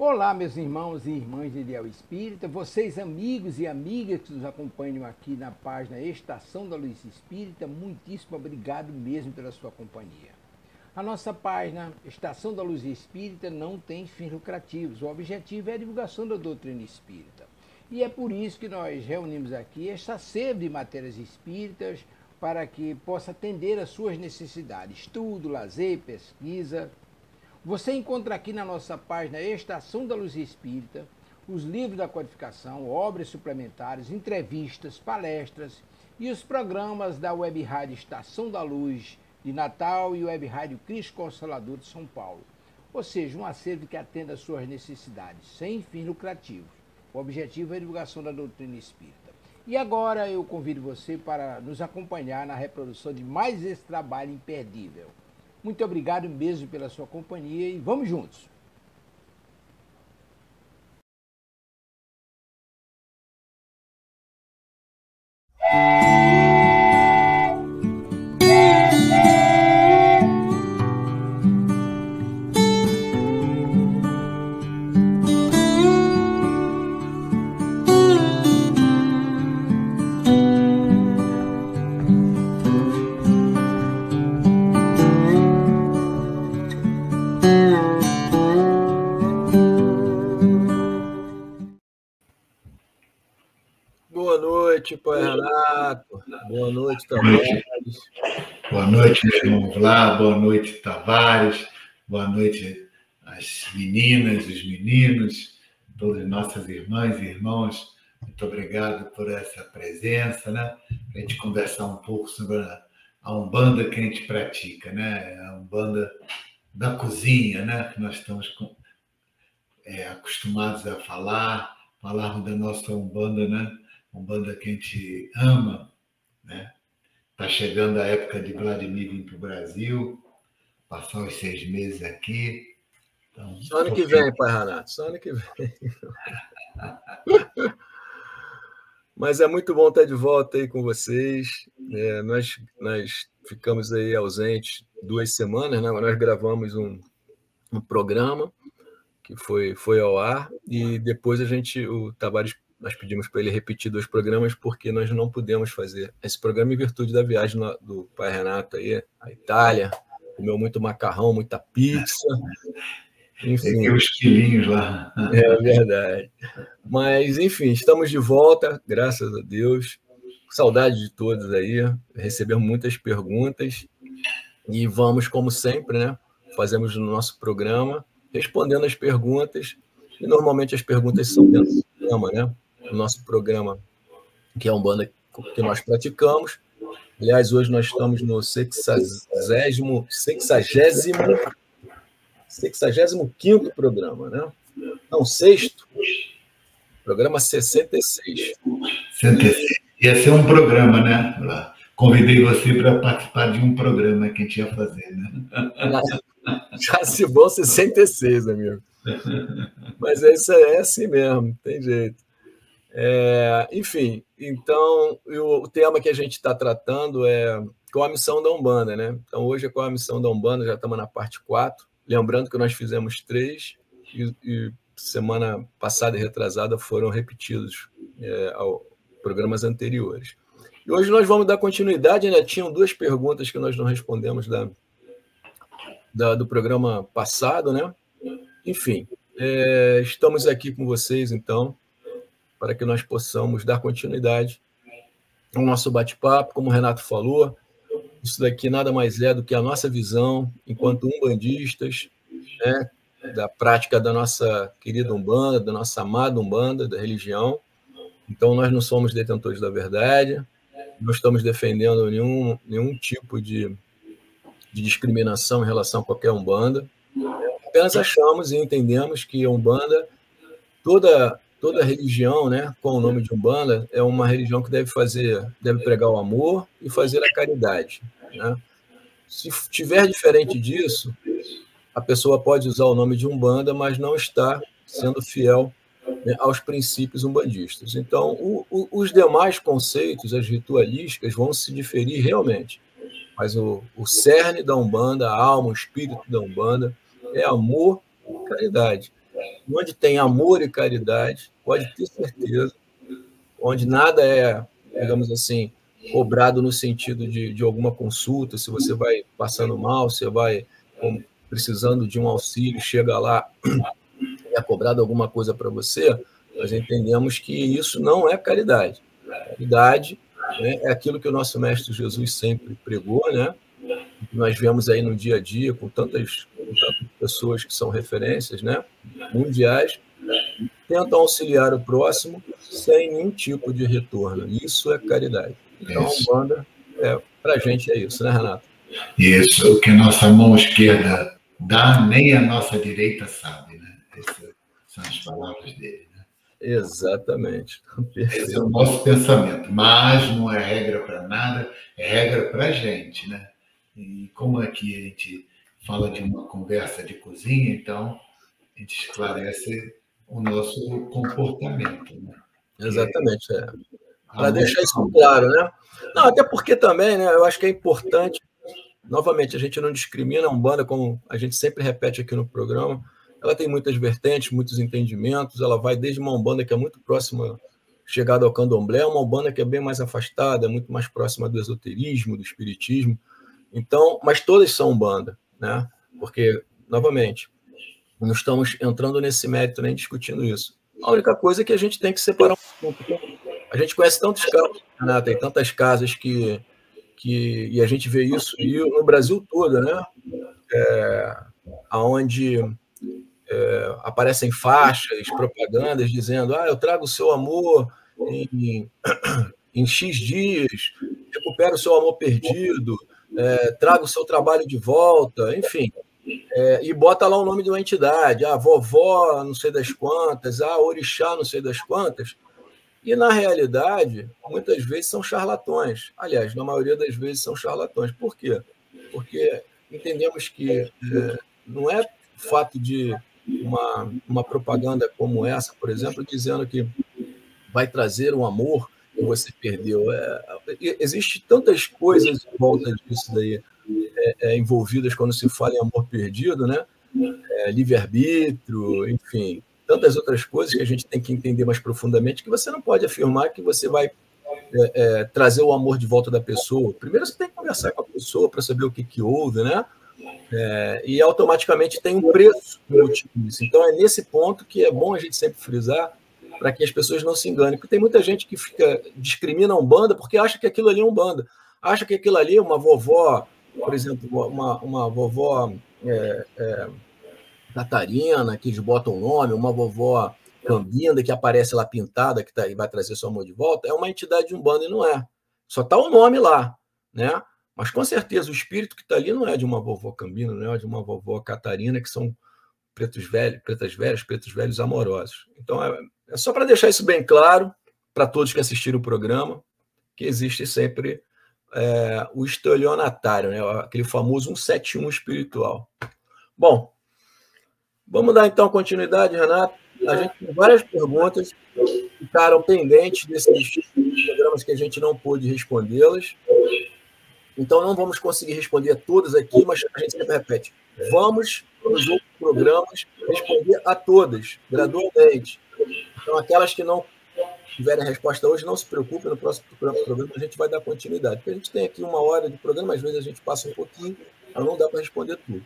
Olá, meus irmãos e irmãs de Ideal Espírita, vocês amigos e amigas que nos acompanham aqui na página Estação da Luz Espírita, muitíssimo obrigado mesmo pela sua companhia. A nossa página Estação da Luz Espírita não tem fins lucrativos, o objetivo é a divulgação da doutrina espírita. E é por isso que nós reunimos aqui esta sede de matérias espíritas para que possa atender às suas necessidades, estudo, lazer, pesquisa. Você encontra aqui na nossa página Estação da Luz Espírita os livros da codificação, obras suplementares, entrevistas, palestras e os programas da Web Rádio Estação da Luz de Natal e Web Rádio Cristo Consolador de São Paulo. Ou seja, um acervo que atenda às suas necessidades, sem fins lucrativos. O objetivo é a divulgação da doutrina espírita. E agora eu convido você para nos acompanhar na reprodução de mais esse trabalho imperdível. Muito obrigado mesmo pela sua companhia e vamos juntos! Boa noite, Pai Renato. Boa noite, Tavares. Boa noite, meu irmão Vlá. Boa noite, Tavares. Boa noite, as meninas, os meninos, todas nossas irmãs e irmãos. Muito obrigado por essa presença, né? Para a gente conversar um pouco sobre a Umbanda que a gente pratica, né? A Umbanda da cozinha, né? Que nós estamos acostumados a falarmos da nossa Umbanda, né? Umbanda que a gente ama, né? Está chegando a época de Vladimir vir para o Brasil, passar os 6 meses aqui. Então, só ano que vem, Pai Renato, só ano que vem. Mas é muito bom estar de volta aí com vocês. Nós ficamos aí ausentes 2 semanas, né? Nós gravamos um programa que foi ao ar e depois o Tavares, nós pedimos para ele repetir 2 programas porque nós não pudemos fazer esse programa em virtude da viagem do Pai Renato aí à Itália. Comeu muito macarrão, muita pizza. Enfim. Tem uns quilinhos lá. É verdade. Mas, enfim, estamos de volta, graças a Deus. Saudade de todos aí. Recebemos muitas perguntas e vamos, como sempre, né? Fazemos no nosso programa, respondendo as perguntas. E normalmente as perguntas são dentro do programa, né? O nosso programa, que é a Umbanda que nós praticamos. Aliás, hoje nós estamos no 65º programa, né? Não, 6º. Programa 66. 66. Ia ser um programa, né? Convidei você para participar de um programa que a gente ia fazer, né? Já se vão 66, amigo. Mas isso é assim mesmo, tem jeito. Enfim, então, o tema que a gente está tratando é qual a missão da Umbanda, né? Então, hoje é qual a missão da Umbanda, já estamos na parte 4. Lembrando que nós fizemos 3 e semana passada e retrasada foram repetidos aos programas anteriores. E hoje nós vamos dar continuidade, né? Tinham 2 perguntas que nós não respondemos do programa passado, né? Enfim, estamos aqui com vocês, então, para que nós possamos dar continuidade ao nosso bate-papo. Como o Renato falou, isso daqui nada mais é do que a nossa visão enquanto umbandistas, né, da prática da nossa querida Umbanda, da nossa amada Umbanda, da religião. Então, nós não somos detentores da verdade, não estamos defendendo nenhum tipo de discriminação em relação a qualquer Umbanda. Apenas achamos e entendemos que a Umbanda, toda religião, né, com o nome de Umbanda, é uma religião que deve pregar o amor e fazer a caridade, né? Se tiver diferente disso, a pessoa pode usar o nome de Umbanda, mas não está sendo fiel, né, aos princípios umbandistas. Então, os demais conceitos, as ritualísticas, vão se diferir realmente. Mas o cerne da Umbanda, a alma, o espírito da Umbanda, é amor e caridade. onde tem amor e caridade, pode ter certeza, onde nada é, digamos assim, cobrado no sentido de alguma consulta, se você vai passando mal, você vai precisando de um auxílio, chega lá e é cobrado alguma coisa para você, nós entendemos que isso não é caridade. Caridade, né, é aquilo que o nosso Mestre Jesus sempre pregou, né? Nós vemos aí no dia a dia com tantas pessoas que são referências, né, mundiais, tentam auxiliar o próximo sem nenhum tipo de retorno. Isso é caridade. Então, a Umbanda, para a gente é isso, né, Renato? Isso, o que a nossa mão esquerda dá, nem a nossa direita sabe, né? Essas são as palavras dele, né? Exatamente. Esse é o nosso pensamento, mas não é regra para nada, é regra para a gente, né? E como aqui a gente fala de uma conversa de cozinha, então a gente esclarece o nosso comportamento, né? Exatamente, para deixar isso claro, né? Não, até porque também, né, eu acho que é importante, novamente, a gente não discrimina a Umbanda, como a gente sempre repete aqui no programa, ela tem muitas vertentes, muitos entendimentos, ela vai desde uma Umbanda que é muito próxima, chegada ao candomblé, uma Umbanda que é bem mais afastada, muito mais próxima do esoterismo, do espiritismo, então, mas todas são Umbanda, né? Porque, novamente, não estamos entrando nesse mérito nem discutindo isso. A única coisa é que a gente tem que separar um pouco. A gente conhece tantos casos, Renata, tem tantas casas e a gente vê isso e no Brasil todo, né? Onde aparecem faixas, propagandas dizendo: eu trago o seu amor em X dias, recupero o seu amor perdido, trago o seu trabalho de volta, enfim. E bota lá o nome de uma entidade, vovó não sei das quantas, orixá não sei das quantas. E, na realidade, muitas vezes são charlatões. Aliás, na maioria das vezes são charlatões. Por quê? Porque entendemos que não é o fato de uma propaganda como essa, por exemplo, dizendo que vai trazer um amor que você perdeu. Existem tantas coisas em volta disso daí, envolvidas quando se fala em amor perdido, né? Livre-arbítrio, enfim, tantas outras coisas que a gente tem que entender mais profundamente, que você não pode afirmar que você vai trazer o amor de volta da pessoa. Primeiro você tem que conversar com a pessoa para saber o que houve, né? E automaticamente tem um preço no motivo disso. Então é nesse ponto que é bom a gente sempre frisar para que as pessoas não se enganem, porque tem muita gente que discrimina a Umbanda porque acha que aquilo ali é Umbanda, acha que aquilo ali é uma vovó, por exemplo, uma vovó Catarina, que eles botam o nome, uma vovó Cambinda, que aparece lá pintada, que vai trazer seu amor de volta, é uma entidade de Umbanda e não é. Só está o nome lá, né? Mas, com certeza, o espírito que está ali não é de uma vovó Cambina, não é de uma vovó Catarina, que são pretas velhas, pretos velhos amorosos. Então, é só para deixar isso bem claro para todos que assistiram o programa, que existe sempre o estelionatário, né? Aquele famoso 171 espiritual. Bom, vamos dar, então, continuidade, Renato. A gente tem várias perguntas que ficaram pendentes desses programas que a gente não pôde respondê-las. Então, não vamos conseguir responder a todas aqui, mas a gente sempre repete. Vamos, nos outros programas, responder a todas, gradualmente. Então, aquelas que não tiverem resposta hoje, não se preocupe, no próximo programa a gente vai dar continuidade. Porque a gente tem aqui 1 hora de programa, às vezes a gente passa um pouquinho, mas não dá para responder tudo.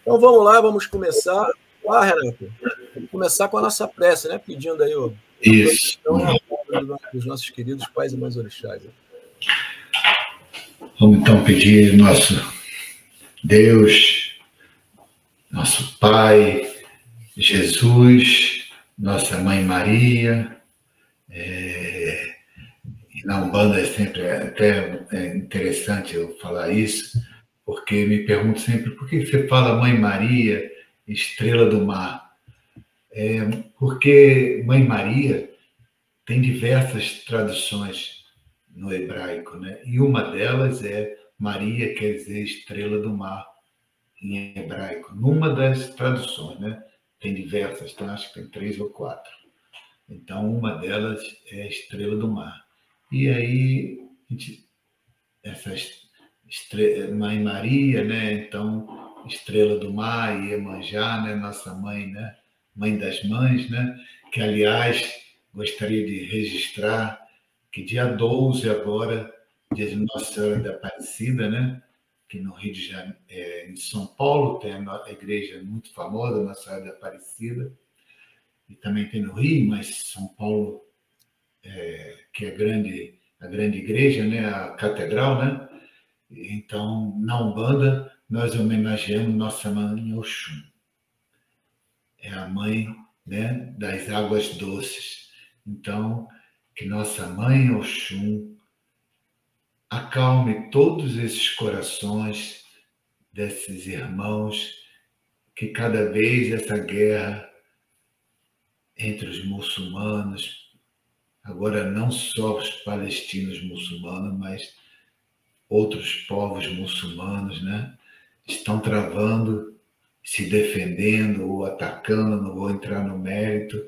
Então, vamos lá, vamos começar. Renato, vamos começar com a nossa prece, né? Pedindo aí dos nossos queridos pais e mães orixás. Vamos então pedir nosso Deus, nosso Pai, Jesus, nossa Mãe Maria. E na Umbanda é sempre até interessante eu falar isso, porque me pergunto sempre por que você fala Mãe Maria, estrela do mar? Porque Mãe Maria tem diversas traduções no hebraico, né? E uma delas é Maria, quer dizer estrela do mar em hebraico. Numa das traduções, né? Tem diversas, então acho que tem 3 ou 4. Então, uma delas é estrela do mar. E aí, essa Mãe Maria, né? Então, estrela do mar, Iemanjá, né? Nossa mãe, né? Mãe das Mães, né? Que, aliás, gostaria de registrar que dia 12 agora, dia de Nossa Senhora da Aparecida, né? Que no Rio de Janeiro, em São Paulo, tem a igreja muito famosa, Nossa Senhora da Aparecida, e também tem no Rio, mas São Paulo, que é a grande igreja, né? A catedral, né? Então, na Umbanda, nós homenageamos nossa mãe Oxum. É a mãe, né, das águas doces. Então, que nossa mãe Oxum acalme todos esses corações desses irmãos, que cada vez essa guerra entre os muçulmanos, agora não só os palestinos muçulmanos, mas outros povos muçulmanos, né, estão travando, se defendendo ou atacando, não vou entrar no mérito,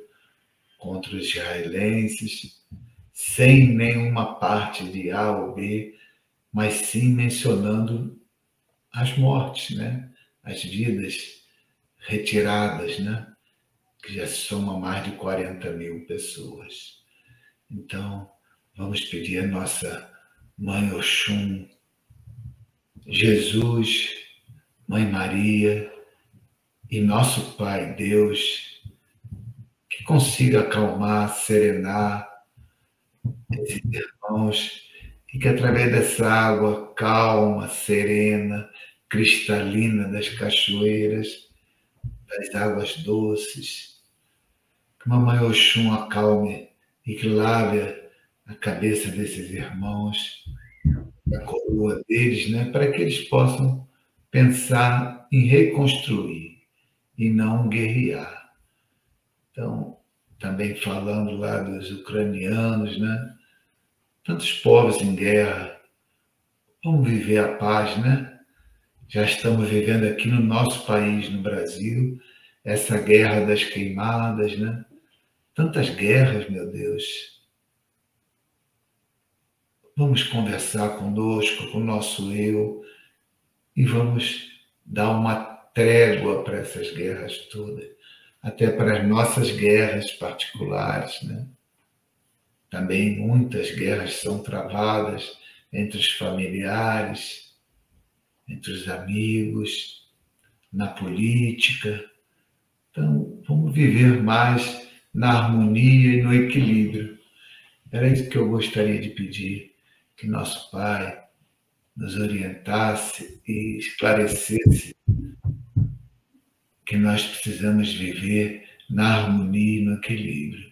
contra os israelenses, sem nenhuma parte de A ou B, mas sim mencionando as mortes, né? As vidas retiradas, né? Que já soma mais de 40 mil pessoas. Então, vamos pedir a nossa Mãe Oxum, Jesus, Mãe Maria e nosso Pai Deus, que consiga acalmar, serenar esses irmãos, e que através dessa água calma, serena, cristalina das cachoeiras, das águas doces, que Mamãe Oxum acalme e que lave a cabeça desses irmãos, a coroa deles, né, para que eles possam pensar em reconstruir e não guerrear. Então, também falando lá dos ucranianos, né? Tantos povos em guerra. Vamos viver a paz, né? Já estamos vivendo aqui no nosso país, no Brasil, essa guerra das queimadas, né? Tantas guerras, meu Deus. Vamos conversar conosco, com o nosso eu, e vamos dar uma trégua para essas guerras todas, até para as nossas guerras particulares, né? Também muitas guerras são travadas entre os familiares, entre os amigos, na política. Então, vamos viver mais na harmonia e no equilíbrio. Era isso que eu gostaria de pedir, que nosso Pai nos orientasse e esclarecesse que nós precisamos viver na harmonia e no equilíbrio.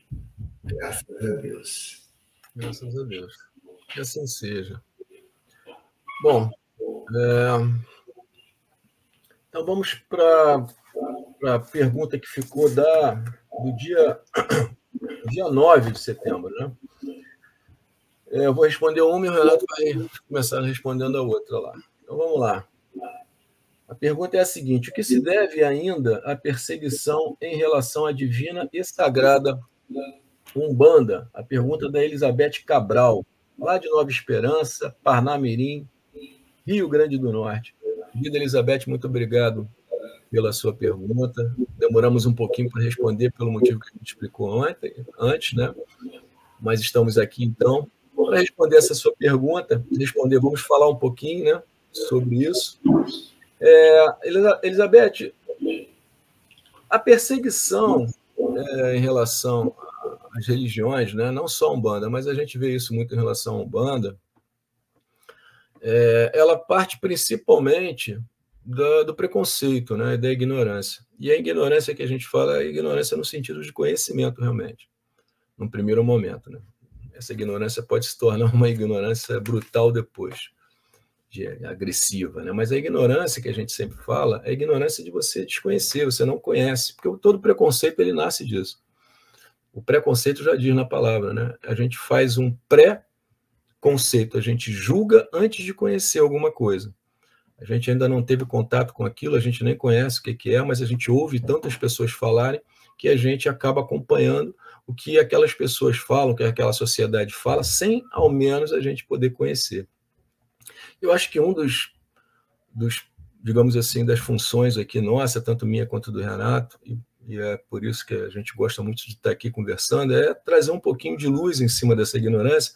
Graças a Deus. Graças a Deus. Que assim seja. Bom, então vamos para a pergunta que ficou do dia 9 de setembro, né? Eu vou responder uma e o Renato vai começar respondendo a outra lá. Então vamos lá. A pergunta é a seguinte: o que se deve ainda à perseguição em relação à divina e sagrada Umbanda? A pergunta da Elizabeth Cabral, lá de Nova Esperança, Parnamirim, Rio Grande do Norte. Querida Elizabeth, muito obrigado pela sua pergunta. Demoramos um pouquinho para responder pelo motivo que a gente explicou antes, né? Mas estamos aqui, então, para responder essa sua pergunta. Vamos falar um pouquinho, né, sobre isso. Elizabeth, a perseguição em relação às religiões, né, não só a Umbanda, mas a gente vê isso muito em relação à Umbanda, ela parte principalmente do preconceito, né, da ignorância. E a ignorância que a gente fala é a ignorância no sentido de conhecimento, realmente, num primeiro momento, né? Essa ignorância pode se tornar uma ignorância brutal depois, agressiva, né? Mas a ignorância que a gente sempre fala é a ignorância de você desconhecer, você não conhece, porque todo preconceito ele nasce disso. O preconceito já diz na palavra, né? A gente faz um pré-conceito, a gente julga antes de conhecer alguma coisa. A gente ainda não teve contato com aquilo, a gente nem conhece o que é, mas a gente ouve tantas pessoas falarem que a gente acaba acompanhando o que aquelas pessoas falam, o que aquela sociedade fala, sem ao menos a gente poder conhecer. Eu acho que um dos digamos assim, das funções aqui nossa, tanto minha quanto do Renato, e e é por isso que a gente gosta muito de estar aqui conversando, é trazer um pouquinho de luz em cima dessa ignorância.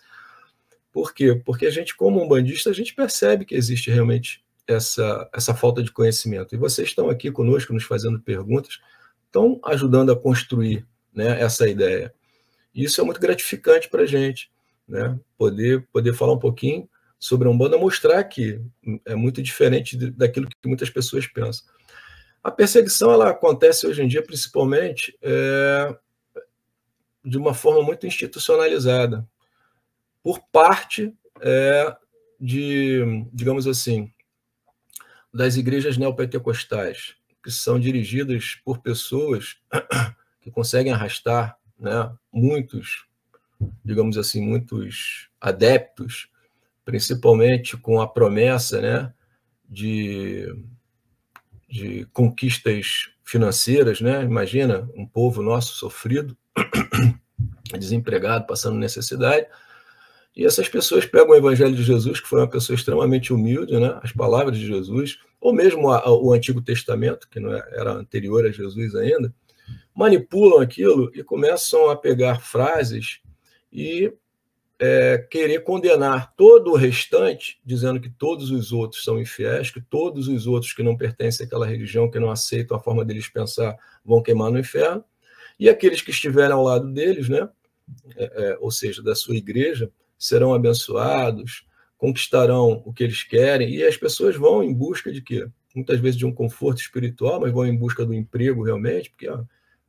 Por quê? Porque a gente, como umbandista, a gente percebe que existe realmente essa falta de conhecimento. E vocês estão aqui conosco, nos fazendo perguntas, estão ajudando a construir, né, essa ideia. E isso é muito gratificante para a gente, né? Poder falar um pouquinho sobre a Umbanda, mostrar que é muito diferente daquilo que muitas pessoas pensam. A perseguição, ela acontece hoje em dia, principalmente, de uma forma muito institucionalizada, por parte digamos assim, das igrejas neopentecostais, que são dirigidas por pessoas que conseguem arrastar, né, muitos, digamos assim, muitos adeptos, principalmente com a promessa, né, de conquistas financeiras, né? Imagina um povo nosso sofrido, desempregado, passando necessidade, e essas pessoas pegam o Evangelho de Jesus, que foi uma pessoa extremamente humilde, né? As palavras de Jesus, ou mesmo o Antigo Testamento, que não era anterior a Jesus ainda, manipulam aquilo e começam a pegar frases e querer condenar todo o restante, dizendo que todos os outros são infiéis, que todos os outros que não pertencem àquela religião, que não aceitam a forma deles pensar, vão queimar no inferno, e aqueles que estiverem ao lado deles, né, ou seja, da sua igreja, serão abençoados, conquistarão o que eles querem, e as pessoas vão em busca de quê? Muitas vezes de um conforto espiritual, mas vão em busca do emprego realmente, porque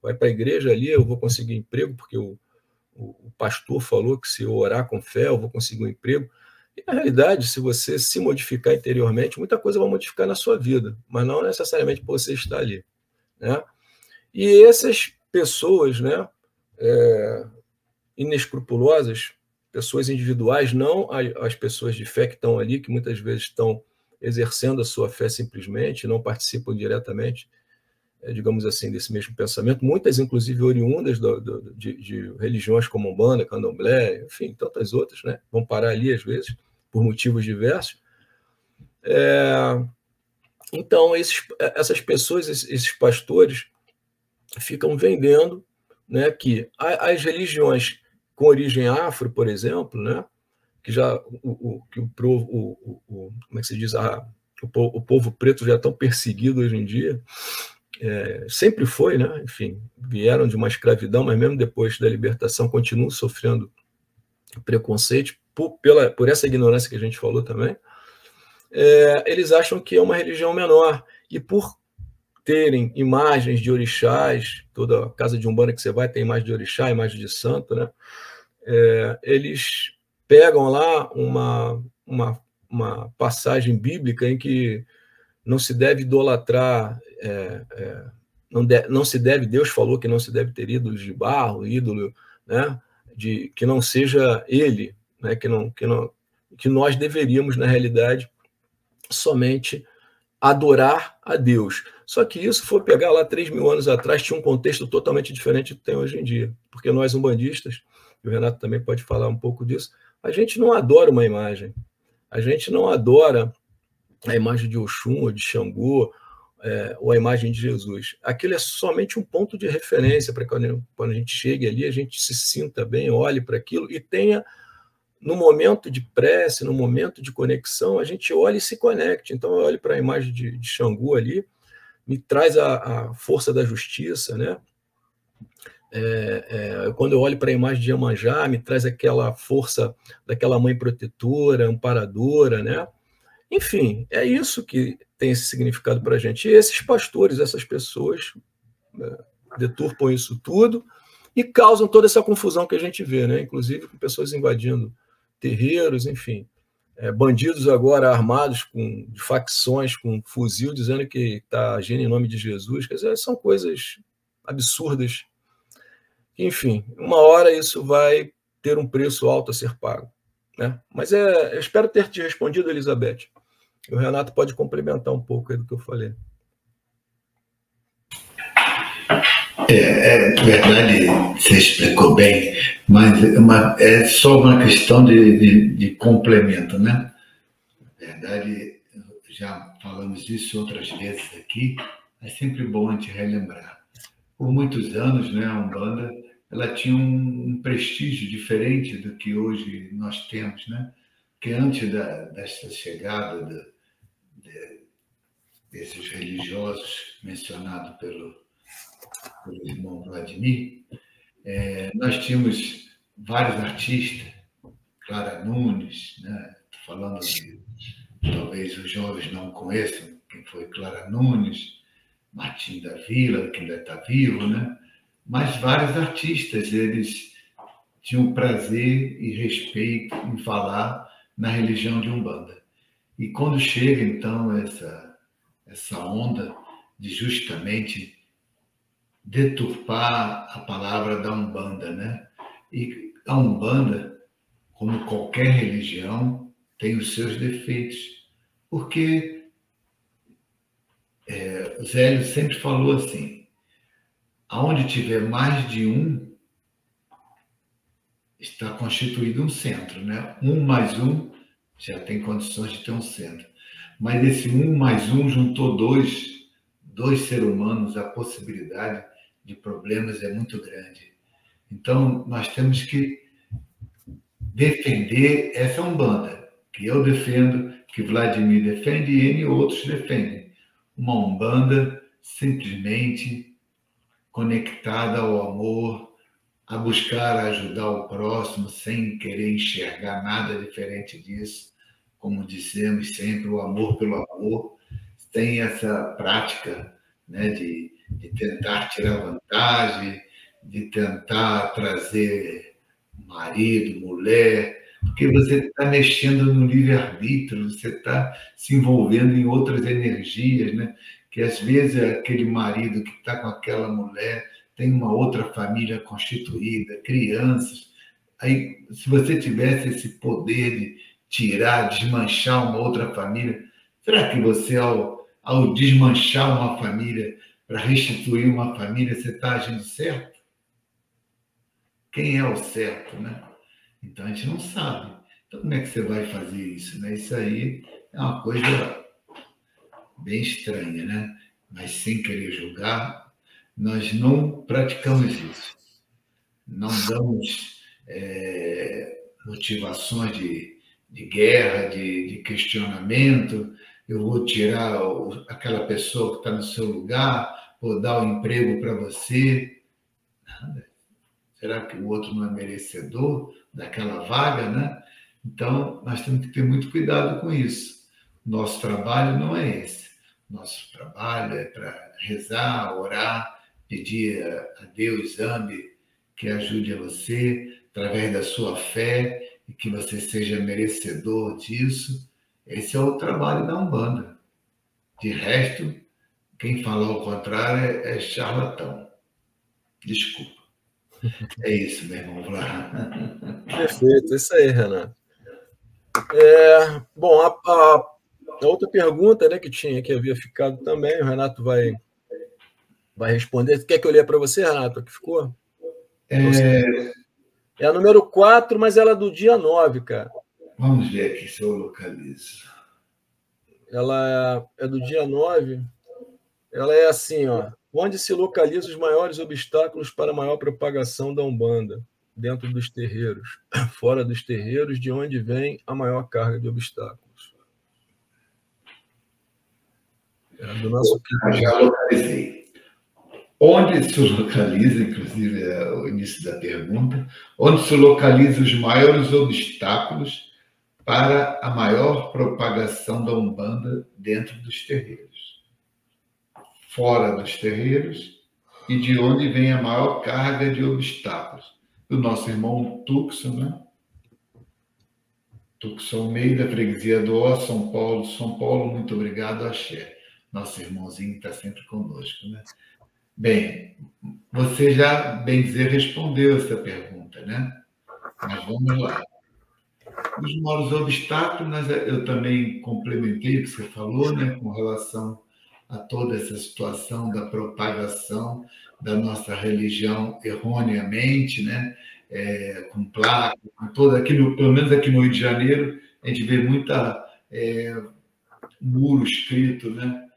vai para a igreja ali, eu vou conseguir emprego, porque o pastor falou que se eu orar com fé, eu vou conseguir um emprego. E, na realidade, se você se modificar interiormente, muita coisa vai modificar na sua vida, mas não necessariamente por você estar ali, né? E essas pessoas, né, inescrupulosas, pessoas individuais, não as pessoas de fé que estão ali, que muitas vezes estão exercendo a sua fé simplesmente, não participam diretamente, digamos assim, desse mesmo pensamento, muitas, inclusive, oriundas de religiões como Umbanda, Candomblé, enfim, tantas outras, né? Vão parar ali, às vezes, por motivos diversos. Então, essas pessoas, esses pastores, ficam vendendo, né, que as religiões com origem afro, por exemplo, né, que já como é que se diz, o povo preto já é tão perseguido hoje em dia, sempre foi, né? Enfim, vieram de uma escravidão, mas mesmo depois da libertação continuam sofrendo preconceito por essa ignorância que a gente falou também. Eles acham que é uma religião menor, e por terem imagens de orixás, toda casa de Umbanda que você vai tem imagem de orixá, imagem de santo, né? Eles pegam lá uma passagem bíblica em que não se deve idolatrar, não se deve, Deus falou que não se deve ter ídolos de barro, ídolo, né, que não seja ele, né, que nós deveríamos, na realidade, somente adorar a Deus. Só que isso, for pegar lá 3.000 anos atrás, tinha um contexto totalmente diferente do que tem hoje em dia, porque nós, umbandistas, e o Renato também pode falar um pouco disso, a gente não adora uma imagem, a gente não adora a imagem de Oxum ou de Xangô, ou a imagem de Jesus. Aquilo é somente um ponto de referência para quando a gente chegue ali, a gente se sinta bem, olhe para aquilo e tenha, no momento de prece, no momento de conexão, a gente olhe e se conecte. Então, eu olho para a imagem de Xangô ali, me traz a força da justiça, né? Quando eu olho para a imagem de Iemanjá, me traz aquela força daquela mãe protetora, amparadora, né? Enfim, é isso que tem esse significado para a gente. E esses pastores, essas pessoas, deturpam isso tudo e causam toda essa confusão que a gente vê, né? Inclusive com pessoas invadindo terreiros, enfim. Bandidos agora armados de facções, com fuzil, dizendo que está agindo em nome de Jesus. Quer dizer, são coisas absurdas. Enfim, uma hora isso vai ter um preço alto a ser pago, né? Mas eu espero ter te respondido, Elizabeth. O Renato pode complementar um pouco aí do que eu falei. Verdade, você explicou bem, mas é só uma questão de complemento, né? Na verdade, já falamos isso outras vezes aqui, é sempre bom a gente relembrar. por muitos anos, né, a Umbanda, ela tinha um prestígio diferente do que hoje nós temos, né? Porque antes dessa chegada desses religiosos mencionados pelo irmão Vladimir, nós tínhamos vários artistas, Clara Nunes, né? Estou falando de, talvez os jovens não conheçam quem foi Clara Nunes, Martim da Vila, que ainda está vivo, né? Mas vários artistas, eles tinham prazer e respeito em falar na religião de Umbanda. E quando chega, então, essa onda de justamente deturpar a palavra da Umbanda, né? E a Umbanda, como qualquer religião, tem os seus defeitos, porque o Zélio sempre falou assim, aonde tiver mais de um, está constituído um centro, né? 1 mais 1 já tem condições de ter um centro. Mas esse 1 mais 1 juntou dois seres humanos, a possibilidade de problemas é muito grande. Então, nós temos que defender essa Umbanda, que eu defendo, que Vladimir defende e N outros defendem. Uma Umbanda simplesmente conectada ao amor, a buscar ajudar o próximo sem querer enxergar nada diferente disso. Como dizemos sempre, o amor pelo amor. Tem essa prática, né, de tentar tirar vantagem, de tentar trazer marido, mulher, porque você está mexendo no livre-arbítrio, você está se envolvendo em outras energias, né? Que às vezes aquele marido que está com aquela mulher tem uma outra família constituída, crianças. Aí, se você tivesse esse poder de tirar, desmanchar uma outra família, será que você, ao desmanchar uma família para restituir uma família, você está agindo certo? Quem é o certo, né? Então, a gente não sabe. Então, como é que você vai fazer isso, né? Isso aí é uma coisa bem estranha, né? Mas sem querer julgar, nós não praticamos isso. Não damos motivações de guerra, de questionamento. Eu vou tirar aquela pessoa que está no seu lugar, vou dar o emprego para você. Nada. Será que o outro não é merecedor daquela vaga, né? Então, nós temos que ter muito cuidado com isso. Nosso trabalho não é esse. Nosso trabalho é para rezar, orar, pedir a Deus, ame, que ajude a você, através da sua fé, e que você seja merecedor disso. Esse é o trabalho da Umbanda. De resto, quem falar o contrário é charlatão. Desculpa. É isso, meu irmão. Perfeito, isso aí, Renato. Bom, a outra pergunta, né, que havia ficado também, o Renato vai responder. Quer que eu leia para você, Renato, o que ficou? É a número 4, mas ela é do dia 9, cara. Vamos ver aqui se eu localizo. Ela é do dia 9. Ela é assim, ó. Onde se localizam os maiores obstáculos para a maior propagação da Umbanda? Dentro dos terreiros. Fora dos terreiros, de onde vem a maior carga de obstáculos? Do nosso... Já localizei. Onde se localiza, inclusive é o início da pergunta, onde se localizam os maiores obstáculos para a maior propagação da Umbanda dentro dos terreiros? Fora dos terreiros, e de onde vem a maior carga de obstáculos? Do nosso irmão Tucson, né? Tucson Almeida, freguesia do Ó, São Paulo, muito obrigado, axé. Nosso irmãozinho está sempre conosco, né? Bem, você já, bem dizer, respondeu essa pergunta, né? Mas vamos lá. Os maiores obstáculos, eu também complementei o que você falou, né, com relação a toda essa situação da propagação da nossa religião erroneamente, né, com placa, com todo aquilo, pelo menos aqui no Rio de Janeiro, a gente vê muita muro escrito, né?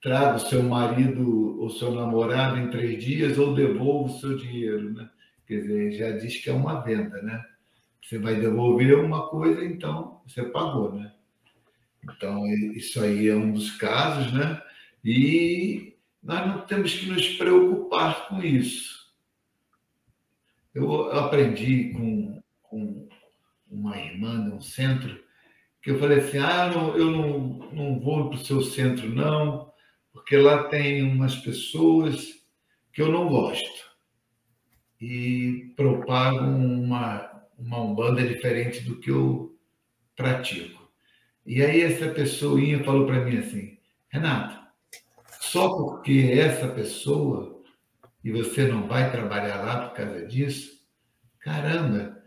traga o seu marido ou seu namorado em 3 dias ou devolva o seu dinheiro, né? Quer dizer, já diz que é uma venda, né? Você vai devolver uma coisa, então você pagou, né? Então, isso aí é um dos casos, né? E nós não temos que nos preocupar com isso. Eu aprendi com uma irmã de um centro, que eu falei assim, eu não vou para o seu centro, não, porque lá tem umas pessoas que eu não gosto e propagam uma umbanda diferente do que eu pratico. E aí essa pessoinha falou para mim assim, Renato, só porque essa pessoa e você não vai trabalhar lá por causa disso, caramba,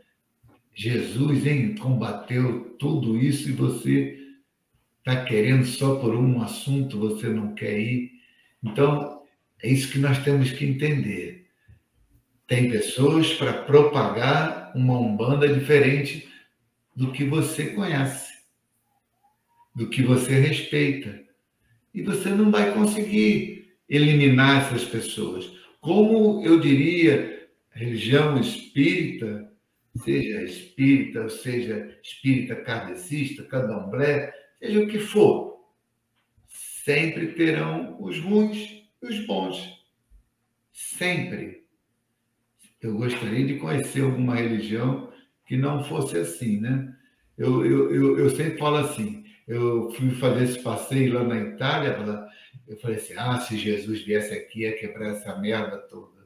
Jesus, hein, combateu tudo isso e você está querendo só por um assunto, você não quer ir. Então, é isso que nós temos que entender. Tem pessoas para propagar uma umbanda diferente do que você conhece, do que você respeita. E você não vai conseguir eliminar essas pessoas. Como eu diria, religião espírita, seja espírita kardecista, candomblé, seja o que for, sempre terão os ruins e os bons. Sempre. Eu gostaria de conhecer alguma religião que não fosse assim, né? Eu sempre falo assim, eu fui fazer esse passeio lá na Itália, eu falei assim, se Jesus viesse aqui, ia quebrar essa merda toda.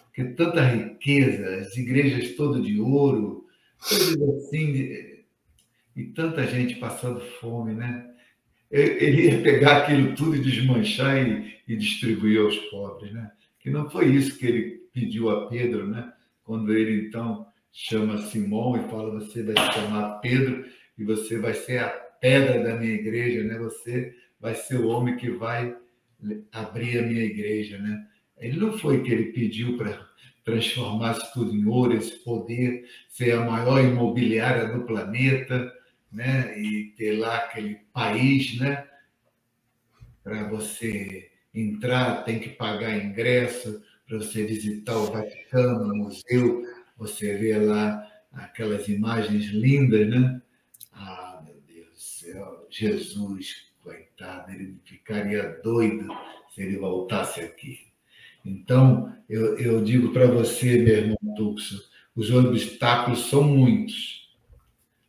Porque tanta riqueza, as igrejas todas de ouro, coisas assim, e tanta gente passando fome, né? Ele ia pegar aquilo tudo e desmanchar e distribuir aos pobres, né? Que não foi isso que ele pediu a Pedro, né? Quando ele, então, chama Simão e fala, você vai se chamar Pedro e você vai ser a pedra da minha igreja, né? Você vai ser o homem que vai abrir a minha igreja, né? Ele não foi que ele pediu para transformar isso tudo em ouro, esse poder, ser a maior imobiliária do planeta, né? E ter lá aquele país, né? Para você entrar, tem que pagar ingresso, para você visitar o Vaticano, o museu, você vê lá aquelas imagens lindas, né? Meu Deus do céu, Jesus, coitado, ele ficaria doido se ele voltasse aqui. Então, eu digo para você, meu irmão Tuxo, os obstáculos são muitos,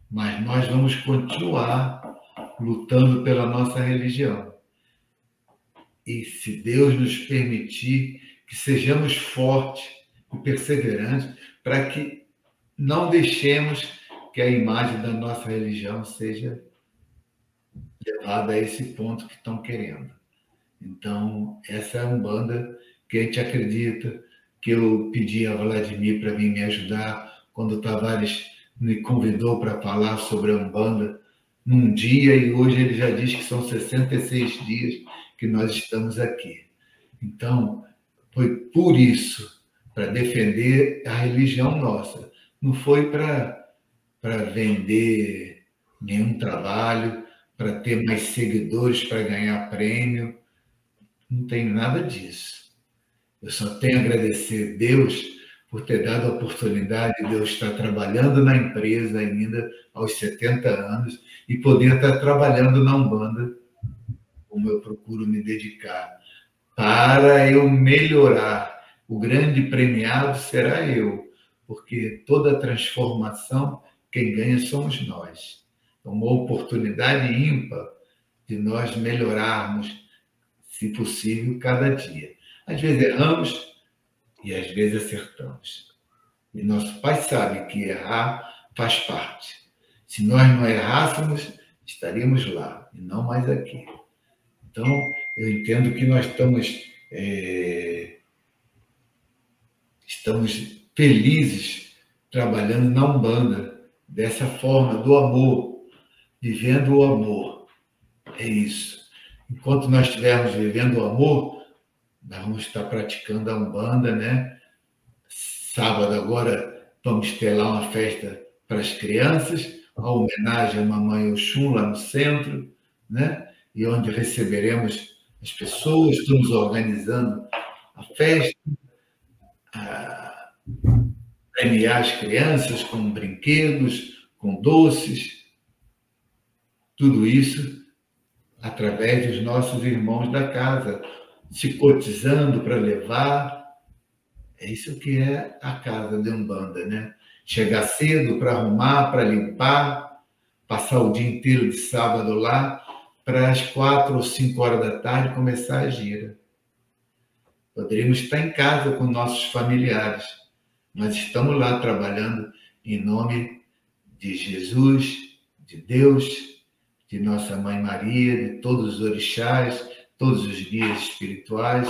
mas nós vamos continuar lutando pela nossa religião. E se Deus nos permitir que sejamos fortes e perseverantes para que não deixemos que a imagem da nossa religião seja levada a esse ponto que estão querendo. Então, essa é a Umbanda que a gente acredita, que eu pedi a Vladimir para vir me ajudar quando o Tavares me convidou para falar sobre a Umbanda num dia, e hoje ele já diz que são 66 dias que nós estamos aqui. Então, foi por isso, para defender a religião nossa. Não foi para vender nenhum trabalho, para ter mais seguidores, para ganhar prêmio. Não tenho nada disso. Eu só tenho a agradecer a Deus por ter dado a oportunidade de eu estar trabalhando na empresa ainda aos 70 anos e poder estar trabalhando na Umbanda, como eu procuro me dedicar, para eu melhorar. O grande premiado será eu, porque toda transformação, quem ganha somos nós. É uma oportunidade ímpar de nós melhorarmos, se possível, cada dia. Às vezes erramos e às vezes acertamos. E nosso Pai sabe que errar faz parte. Se nós não errássemos, estaríamos lá e não mais aqui. Então, eu entendo que nós estamos felizes trabalhando na Umbanda, dessa forma, do amor, vivendo o amor. É isso. Enquanto nós estivermos vivendo o amor, nós vamos estar praticando a Umbanda, né? Sábado agora vamos ter lá uma festa para as crianças, uma homenagem à Mamãe Oxum lá no centro, né? E onde receberemos as pessoas, estamos organizando a festa, a premiar as crianças com brinquedos, com doces, tudo isso através dos nossos irmãos da casa, se cotizando para levar. É isso que é a casa de Umbanda, né? Chegar cedo para arrumar, para limpar, passar o dia inteiro de sábado lá, para às 4 ou 5 horas da tarde começar a gira. Poderíamos estar em casa com nossos familiares, mas estamos lá trabalhando em nome de Jesus, de Deus, de Nossa Mãe Maria, de todos os orixás, todos os guias espirituais,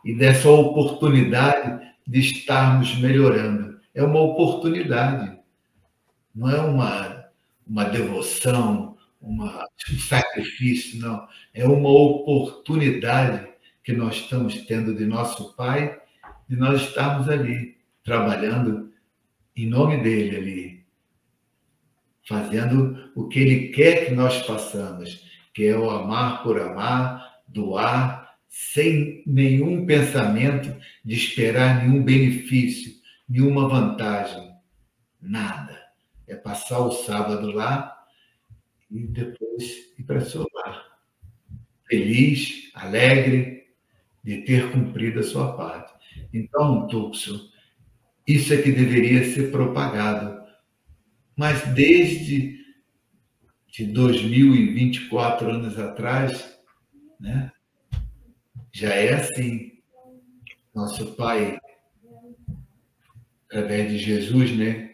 e dessa oportunidade de estarmos melhorando. É uma oportunidade, não é uma devoção, um sacrifício, não. É uma oportunidade que nós estamos tendo de nosso Pai, de nós estarmos ali, trabalhando em nome dele ali, fazendo o que ele quer que nós façamos, que é o amar por amar, doar, sem nenhum pensamento de esperar nenhum benefício, nenhuma vantagem, nada. É passar o sábado lá e depois ir para seu lar, feliz, alegre de ter cumprido a sua parte. Então, Tuxo, isso é que deveria ser propagado. Mas desde 2024 anos atrás, né, já é assim. Nosso Pai, através de Jesus, né,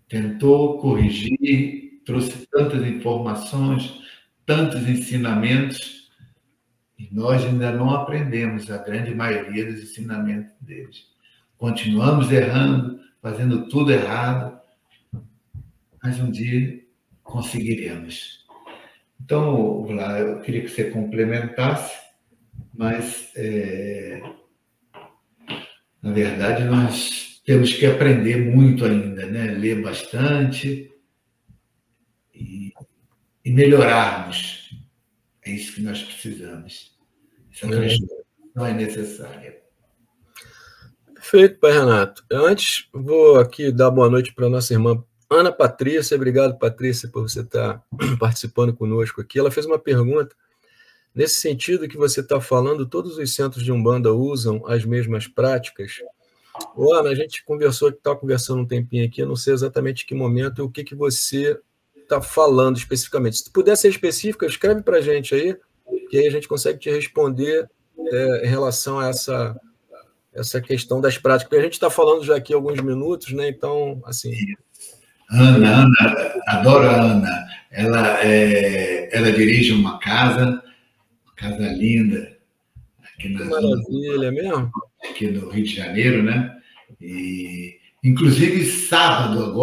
tentou corrigir, trouxe tantas informações, tantos ensinamentos, e nós ainda não aprendemos a grande maioria dos ensinamentos deles. Continuamos errando, fazendo tudo errado, mas um dia conseguiremos. Então, Vlá, eu queria que você complementasse, mas, na verdade, nós temos que aprender muito ainda, né? Ler bastante e melhorarmos. É isso que nós precisamos. Essa transformação é necessária. Perfeito, Pai Renato. Antes, vou aqui dar boa noite para a nossa irmã Ana Patrícia. Obrigado, Patrícia, por você estar participando conosco aqui. Ela fez uma pergunta nesse sentido que você está falando. Todos os centros de Umbanda usam as mesmas práticas? Ô, Ana, a gente estava conversando um tempinho aqui, eu não sei exatamente que momento e o que você está falando especificamente. Se tu puder ser específica, escreve para a gente aí, que aí a gente consegue te responder em relação a essa questão das práticas. Porque a gente está falando já aqui há alguns minutos, né? Então, assim... Ana, adoro a Ana. Ela dirige uma casa linda, aqui na maravilha, mesmo? Aqui no Rio de Janeiro, né? E, inclusive, sábado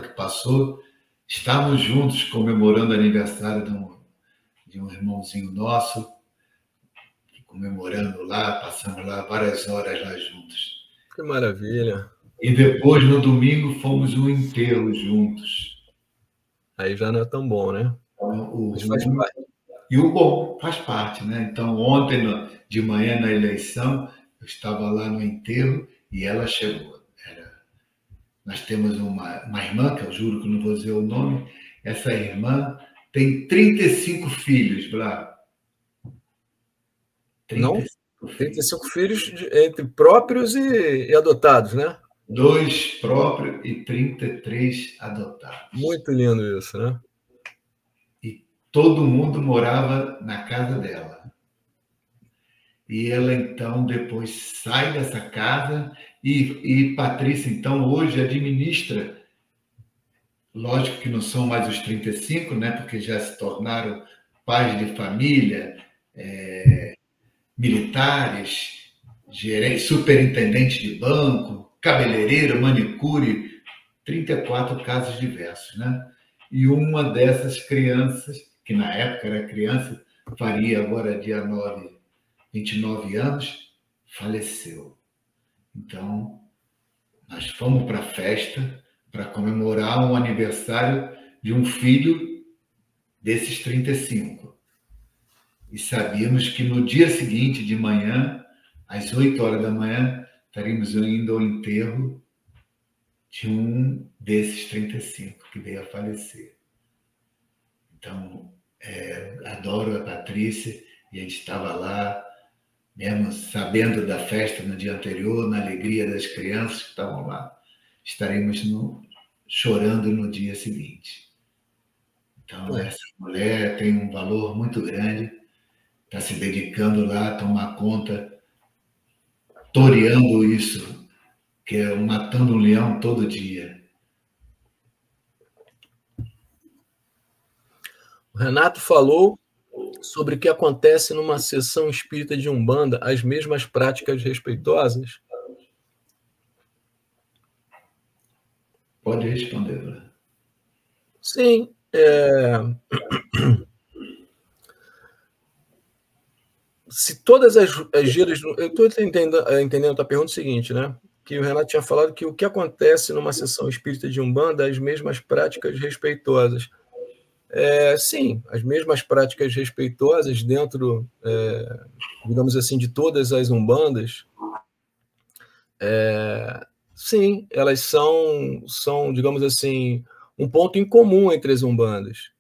que passou, estávamos juntos comemorando o aniversário de um irmãozinho nosso, comemorando lá, passando lá várias horas lá juntos. Que maravilha! E depois, no domingo, fomos um enterro juntos. Aí já não é tão bom, né? Faz parte. E o bom faz parte, né? Então, ontem, de manhã, na eleição, eu estava lá no enterro e ela chegou. Nós temos uma irmã, que eu juro que não vou dizer o nome. Essa irmã tem 35 filhos, Blá. 35 filhos entre próprios e adotados, né? 2 próprios e 33 adotados. Muito lindo isso, né? E todo mundo morava na casa dela. E ela, então, depois sai dessa casa e Patrícia, então, hoje administra, lógico que não são mais os 35, né? Porque já se tornaram pais de família, militares, superintendente de banco, cabeleireiro, manicure, 34 casos diversos, né? E uma dessas crianças, que na época era criança, faria agora dia 9, 29 anos, faleceu. Então, nós fomos para a festa para comemorar um aniversário de um filho desses 35. e sabíamos que no dia seguinte, de manhã, às 8 horas da manhã, estaríamos indo ao enterro de um desses 35 que veio a falecer. Então, adoro a Patrícia, e a gente estava lá, mesmo sabendo da festa no dia anterior, na alegria das crianças que estavam lá, estaremos chorando no dia seguinte. Então, essa mulher tem um valor muito grande, está se dedicando lá a tomar conta, toreando isso, que é matando um leão todo dia. O Renato falou sobre o que acontece numa sessão espírita de Umbanda, as mesmas práticas respeitosas? Pode responder, Bruno. Sim. Se todas as giras... Eu estou entendendo a tua pergunta seguinte, né? Que o Renato tinha falado que o que acontece numa sessão espírita de Umbanda, as mesmas práticas respeitosas. Sim, as mesmas práticas respeitosas dentro, digamos assim, de todas as umbandas, sim, elas são, digamos assim, um ponto em comum entre as umbandas.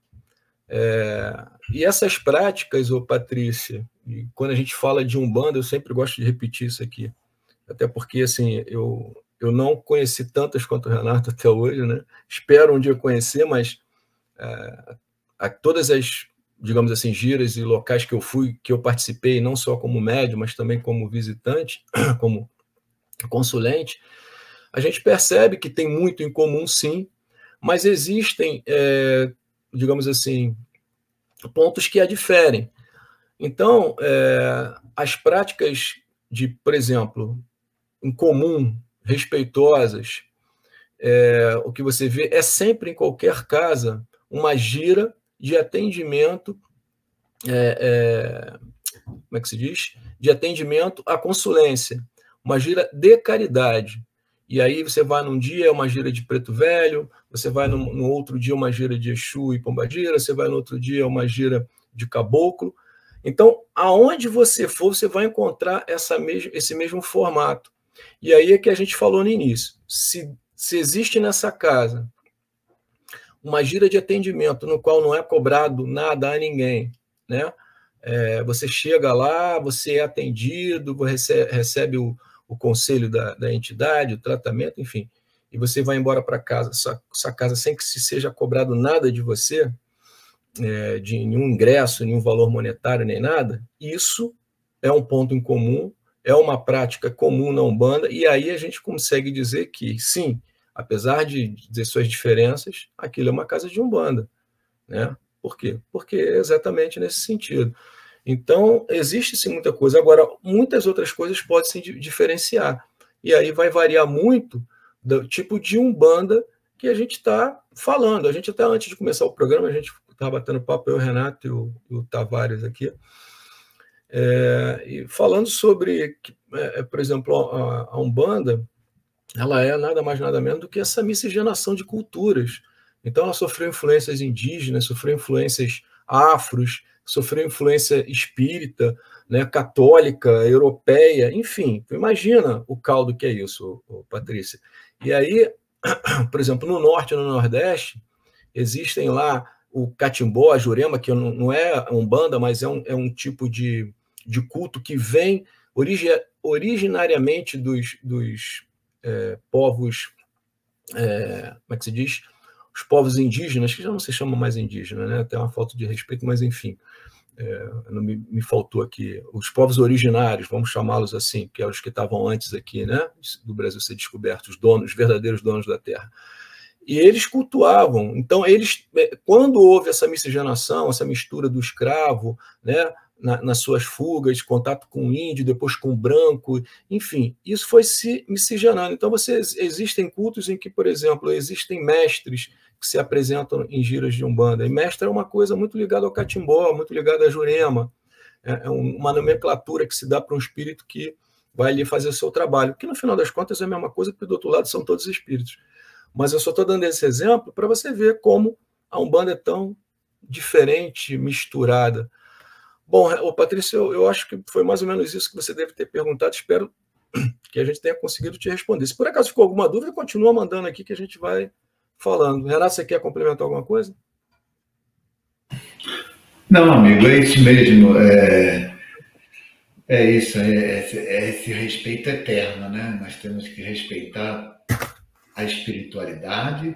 E essas práticas, Patrícia, e quando a gente fala de umbanda, eu sempre gosto de repetir isso aqui, até porque assim, eu não conheci tantas quanto o Renato até hoje, né? Espero um dia conhecer, mas todas as, digamos assim, giras e locais que eu fui, que eu participei, não só como médium, mas também como visitante, como consulente, a gente percebe que tem muito em comum, sim, mas existem, digamos assim, pontos que a diferem. Então, as práticas de, por exemplo, em comum, respeitosas, o que você vê é sempre, em qualquer casa, uma gira de atendimento, como é que se diz? De atendimento à consulência, uma gira de caridade. E aí você vai num dia, é uma gira de Preto Velho, você vai no outro dia, uma gira de Exu e Pombagira, você vai no outro dia, uma gira de Caboclo. Então, aonde você for, você vai encontrar esse mesmo formato. E aí é que a gente falou no início. Se existe nessa casa uma gira de atendimento no qual não é cobrado nada a ninguém, né? Você chega lá, você é atendido, recebe o conselho da entidade, o tratamento, enfim, e você vai embora para casa, sua casa, sem que se seja cobrado nada de você, de nenhum ingresso, nenhum valor monetário, nem nada. Isso é um ponto em comum, é uma prática comum na Umbanda, e aí a gente consegue dizer que, sim, apesar de suas diferenças, aquilo é uma casa de Umbanda, né? Por quê? Porque é exatamente nesse sentido. Então, existe-se muita coisa. Agora, muitas outras coisas podem se diferenciar. E aí vai variar muito do tipo de Umbanda que a gente está falando. A gente, até antes de começar o programa, a gente estava batendo papo, eu, o Renato e o Tavares aqui, e falando sobre, por exemplo, a Umbanda, ela é nada mais nada menos do que essa miscigenação de culturas. Então, ela sofreu influências indígenas, sofreu influências afros, sofreu influência espírita, né, católica, europeia, enfim. Imagina o caldo que é isso, Patrícia. E aí, por exemplo, no norte e no nordeste, existem lá o catimbó, a jurema, que não é umbanda, mas é um tipo de culto que vem originariamente dos povos, como é que se diz? Os povos indígenas, que já não se chamam mais indígenas, né? Tem uma falta de respeito, mas enfim, não me faltou aqui. Os povos originários, vamos chamá-los assim, que eram os que estavam antes aqui, né? Do Brasil ser descoberto, os verdadeiros donos da terra. E eles cultuavam. Então, quando houve essa miscigenação, essa mistura do escravo, né? Nas suas fugas, contato com o índio, depois com o branco, enfim, isso foi se miscigenando. Então, existem cultos em que, por exemplo, existem mestres que se apresentam em giras de Umbanda, e mestre é uma coisa muito ligada ao catimbó, muito ligada à jurema, é uma nomenclatura que se dá para um espírito que vai ali fazer o seu trabalho, que no final das contas é a mesma coisa, porque do outro lado são todos espíritos. Mas eu só estou dando esse exemplo para você ver como a Umbanda é tão diferente, misturada. Bom, Patrício, eu acho que foi mais ou menos isso que você deve ter perguntado. Espero que a gente tenha conseguido te responder. Se por acaso ficou alguma dúvida, continua mandando aqui que a gente vai falando. Renato, você quer complementar alguma coisa? Não, amigo, é isso mesmo. É isso, é esse respeito eterno, né? Nós temos que respeitar a espiritualidade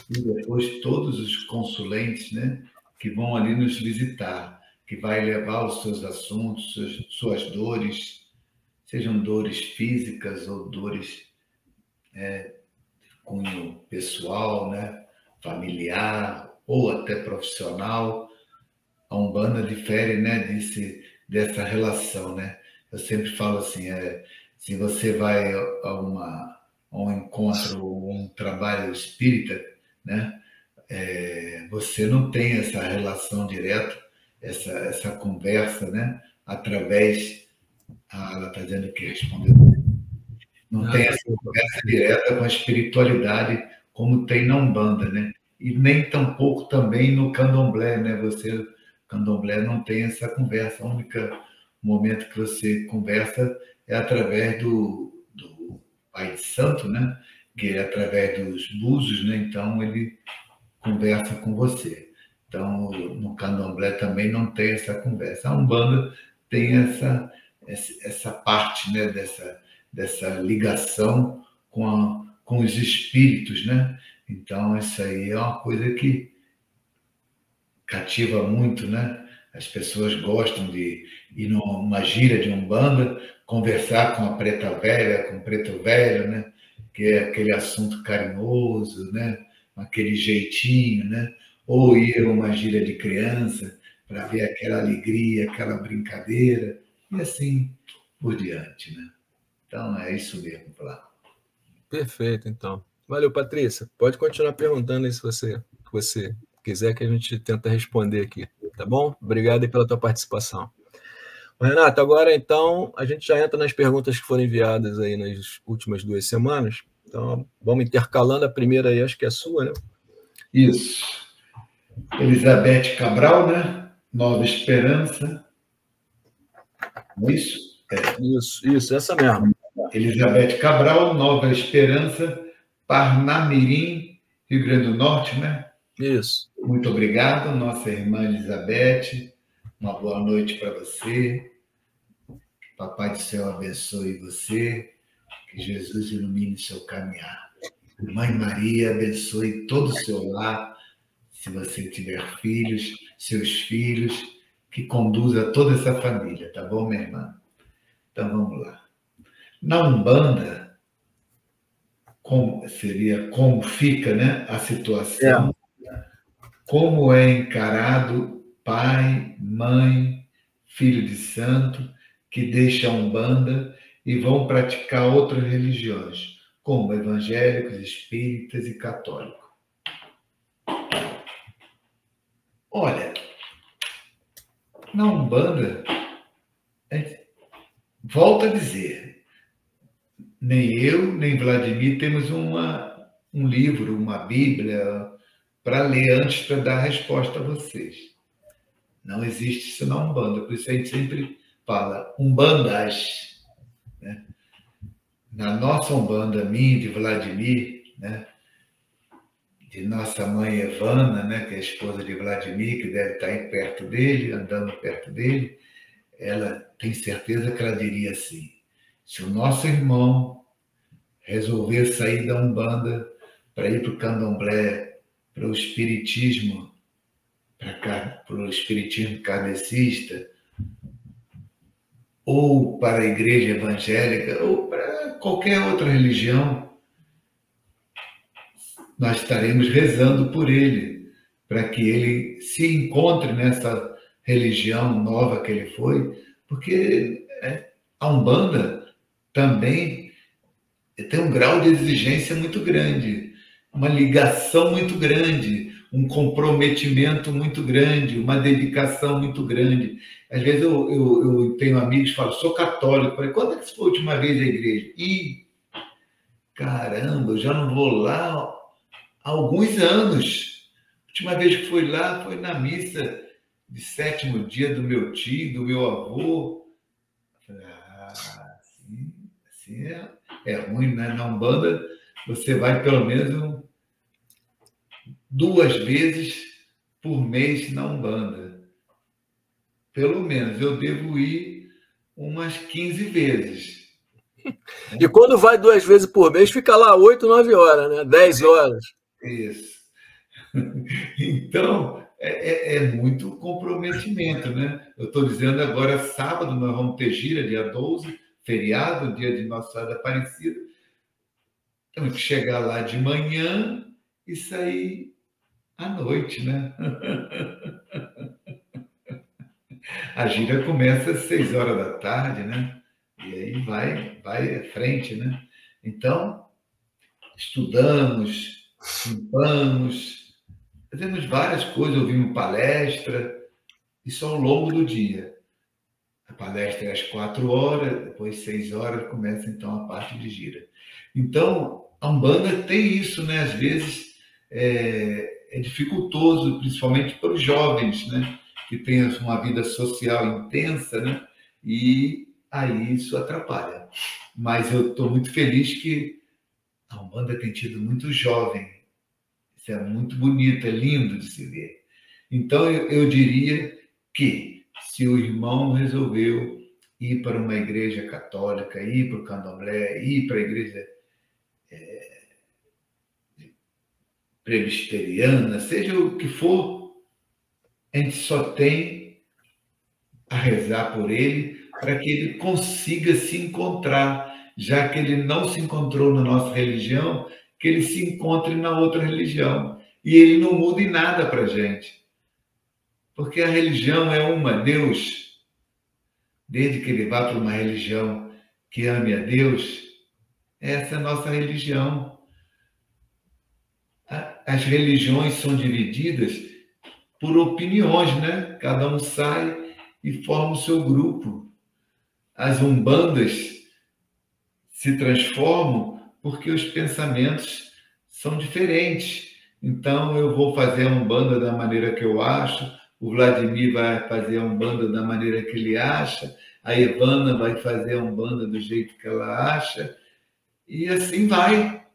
e depois todos os consulentes, né, que vão ali nos visitar, que vai levar os seus assuntos, suas dores, sejam dores físicas ou dores cunho pessoal, né, familiar ou até profissional. A Umbanda difere, né, dessa relação, né? Eu sempre falo assim, se você vai a um encontro, um trabalho espírita, né, você não tem essa relação direta, essa conversa, né, através, ela está dizendo que respondeu, não tem essa conversa direta com a espiritualidade como tem na Umbanda, né? E nem tampouco também no Candomblé, né? Candomblé não tem essa conversa. O único momento que você conversa é através do Pai de Santo, né? Que é através dos búzios, né? Então ele conversa com você. Então no Candomblé também não tem essa conversa. A Umbanda tem essa parte, né? Dessa ligação com os espíritos, né? Então isso aí é uma coisa que cativa muito, né? As pessoas gostam de ir numa gira de Umbanda, conversar com a preta velha, com o preto velho, né? Que é aquele assunto carinhoso, né? Aquele jeitinho, né? Ou ir a uma gira de criança para ver aquela alegria, aquela brincadeira, e assim por diante, né? Então é isso mesmo, Flávio. Perfeito, então. Valeu, Patrícia. Pode continuar perguntando aí se você quiser, que a gente tenta responder aqui, tá bom? Obrigado aí pela tua participação. Renato, agora então a gente já entra nas perguntas que foram enviadas aí nas últimas 2 semanas. Então vamos intercalando. A primeira aí acho que é a sua, né? Isso. Elizabeth Cabral, né? Nova Esperança. Não é isso? Isso, essa mesmo. Elizabeth Cabral, Nova Esperança, Parnamirim, Rio Grande do Norte, né? Isso. Muito obrigado, nossa irmã Elizabeth. Uma boa noite para você. Papai do Céu abençoe você. Que Jesus ilumine seu caminhar. Mãe Maria abençoe todo o seu lar. Se você tiver filhos, seus filhos, que conduza toda essa família, tá bom, minha irmã? Então vamos lá. Na Umbanda, como fica, né, a situação, como é encarado pai, mãe, filho de santo, que deixa a Umbanda e vão praticar outras religiões, como evangélicos, espíritas e católicos. Olha, na Umbanda, volto a dizer, nem eu, nem Vladimir temos um livro, uma Bíblia para ler antes para dar a resposta a vocês. Não existe isso na Umbanda, por isso a gente sempre fala Umbandas. Né? Na nossa Umbanda, minha, de Vladimir, né? De nossa mãe Evana, né? Que é a esposa de Vladimir, que deve estar aí perto dele, andando perto dele, ela tem certeza que ela diria assim: se o nosso irmão resolver sair da Umbanda para ir para o Candomblé, para o Espiritismo, para o Espiritismo kardecista, ou para a Igreja Evangélica, ou para qualquer outra religião, nós estaremos rezando por ele, para que ele se encontre nessa religião nova que ele foi, porque a Umbanda também tem um grau de exigência muito grande, uma ligação muito grande, um comprometimento muito grande, uma dedicação muito grande. Às vezes eu tenho amigos que falam, sou católico. Falei, quando é que você foi a última vez à igreja? Ih, caramba, eu já não vou lá há alguns anos. A última vez que fui lá foi na missa de 7º dia do meu tio, do meu avô. Assim é ruim, né? Na Umbanda, você vai pelo menos 2 vezes por mês na Umbanda. Pelo menos, eu devo ir umas 15 vezes. E quando vai 2 vezes por mês, fica lá 8, 9 horas, né? 10 horas. Isso. Então, é muito comprometimento, né? Eu estou dizendo agora, sábado, nós vamos ter gira, dia 12, feriado, dia de Nossa Senhora da Aparecida. Temos que chegar lá de manhã e sair à noite, né? A gira começa às 6 horas da tarde, né? E aí vai à frente, né? Então, estudamos, limpamos, fazemos várias coisas, ouvimos palestra, isso ao longo do dia. A palestra é às 4 horas, depois 6 horas começa então a parte de gira. Então, a Umbanda tem isso, né? Às vezes é dificultoso, principalmente para os jovens, né? Que têm uma vida social intensa, né? E aí isso atrapalha. Mas eu estou muito feliz que a Umbanda tem tido muito jovem. Isso é muito bonito, é lindo de se ver. Então, eu diria que se o irmão resolveu ir para uma igreja católica, ir para o candomblé, ir para a igreja presbiteriana, seja o que for, a gente só tem a rezar por ele para que ele consiga se encontrar, já que ele não se encontrou na nossa religião, que ele se encontre na outra religião. E ele não muda em nada para a gente. Porque a religião é uma, Deus. Desde que ele vá para uma religião que ame a Deus, essa é a nossa religião. As religiões são divididas por opiniões, né? Cada um sai e forma o seu grupo. As umbandas se transformam porque os pensamentos são diferentes. Então, eu vou fazer a Umbanda da maneira que eu acho, o Vladimir vai fazer a Umbanda da maneira que ele acha, a Ivana vai fazer a Umbanda do jeito que ela acha, e assim vai.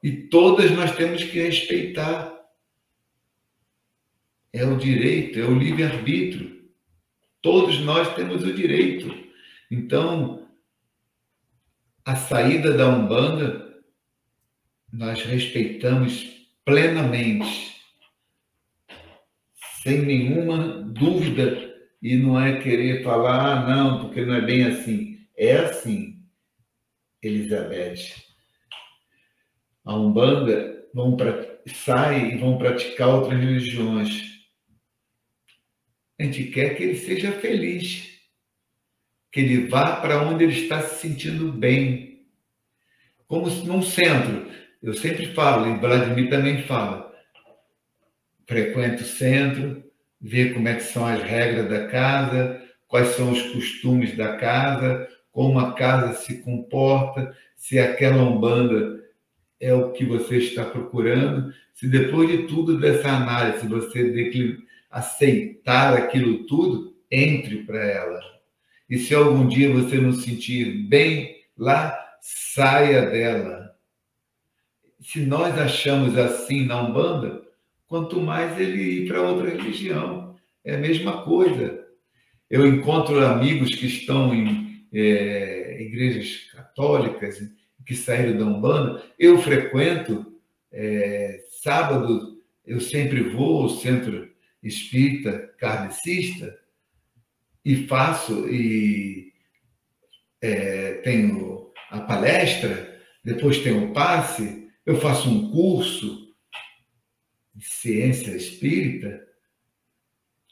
E todas nós temos que respeitar. É o direito, é o livre-arbítrio. Todos nós temos o direito. Então, a saída da Umbanda, nós respeitamos plenamente, sem nenhuma dúvida, e não é querer falar, não, porque não é bem assim. É assim, Elizabeth. A Umbanda sai e vão praticar outras religiões. A gente quer que ele seja feliz, que ele vá para onde ele está se sentindo bem. Como num centro. Eu sempre falo, e Vladimir também fala, frequenta o centro, vê como é que são as regras da casa, quais são os costumes da casa, como a casa se comporta, se aquela Umbanda é o que você está procurando, se depois de tudo dessa análise você aceitar aquilo tudo, entre para ela. E se algum dia você não se sentir bem lá, saia dela. Se nós achamos assim na Umbanda, quanto mais ele ir para outra religião. É a mesma coisa. Eu encontro amigos que estão em igrejas católicas, que saíram da Umbanda. Eu frequento, sábado, eu sempre vou ao Centro Espírita Kardecista e faço, tenho a palestra, depois tenho o passe, eu faço um curso de ciência espírita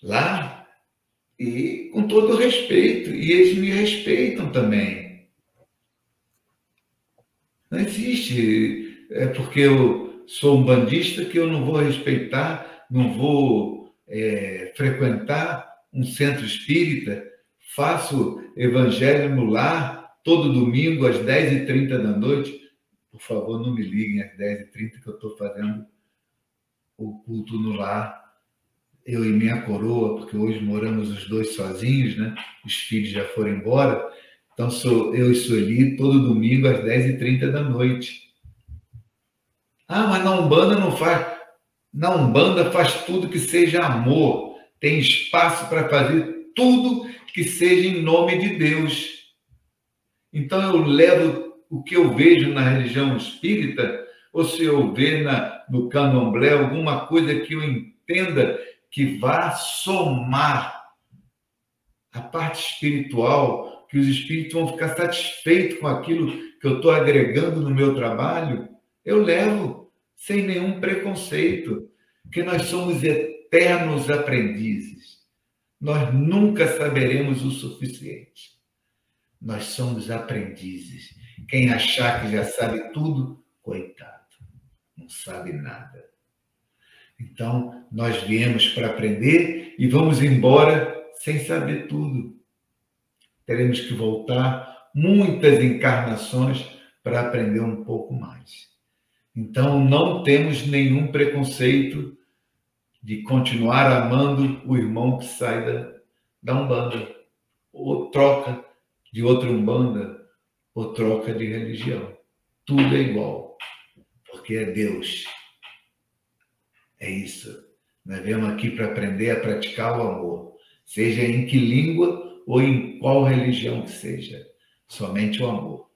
lá, e com todo respeito, e eles me respeitam também. Não existe, porque eu sou um umbandista que eu não vou respeitar, não vou frequentar um centro espírita, faço evangelho no lar, todo domingo às 10h30 da noite. Por favor, não me liguem às 10h30 que eu estou fazendo o culto no lar. eu e minha coroa, porque hoje moramos os dois sozinhos, né? Os filhos já foram embora. Então, sou eu e Sueli todo domingo às 10h30 da noite. Ah, mas na Umbanda não faz. Na Umbanda faz tudo que seja amor. Tem espaço para fazer tudo que seja em nome de Deus. Então, eu levo o que eu vejo na religião espírita, ou se eu ver no candomblé alguma coisa que eu entenda que vá somar a parte espiritual, que os espíritos vão ficar satisfeitos com aquilo que eu estou agregando no meu trabalho, eu levo sem nenhum preconceito, porque nós somos eternos aprendizes. Nós nunca saberemos o suficiente. Nós somos aprendizes. Quem achar que já sabe tudo, coitado, não sabe nada. Então, nós viemos para aprender e vamos embora sem saber tudo. Teremos que voltar muitas encarnações para aprender um pouco mais. Então, não temos nenhum preconceito de continuar amando o irmão que sai da Umbanda, ou troca de outra Umbanda, ou troca de religião. Tudo é igual, porque é Deus. É isso. Nós viemos aqui para aprender a praticar o amor, seja em que língua ou em qual religião que seja. Somente o amor.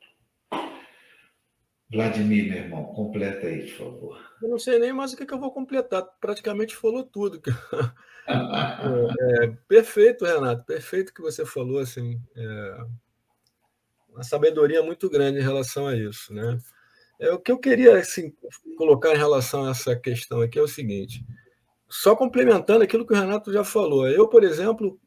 Vladimir, meu irmão, completa aí, por favor. Eu não sei nem mais o que eu vou completar. Praticamente falou tudo. Perfeito, Renato. Perfeito o que você falou. Assim, uma sabedoria muito grande em relação a isso, né? O que eu queria assim, colocar em relação a essa questão aqui é o seguinte, só complementando aquilo que o Renato já falou. Eu, por exemplo,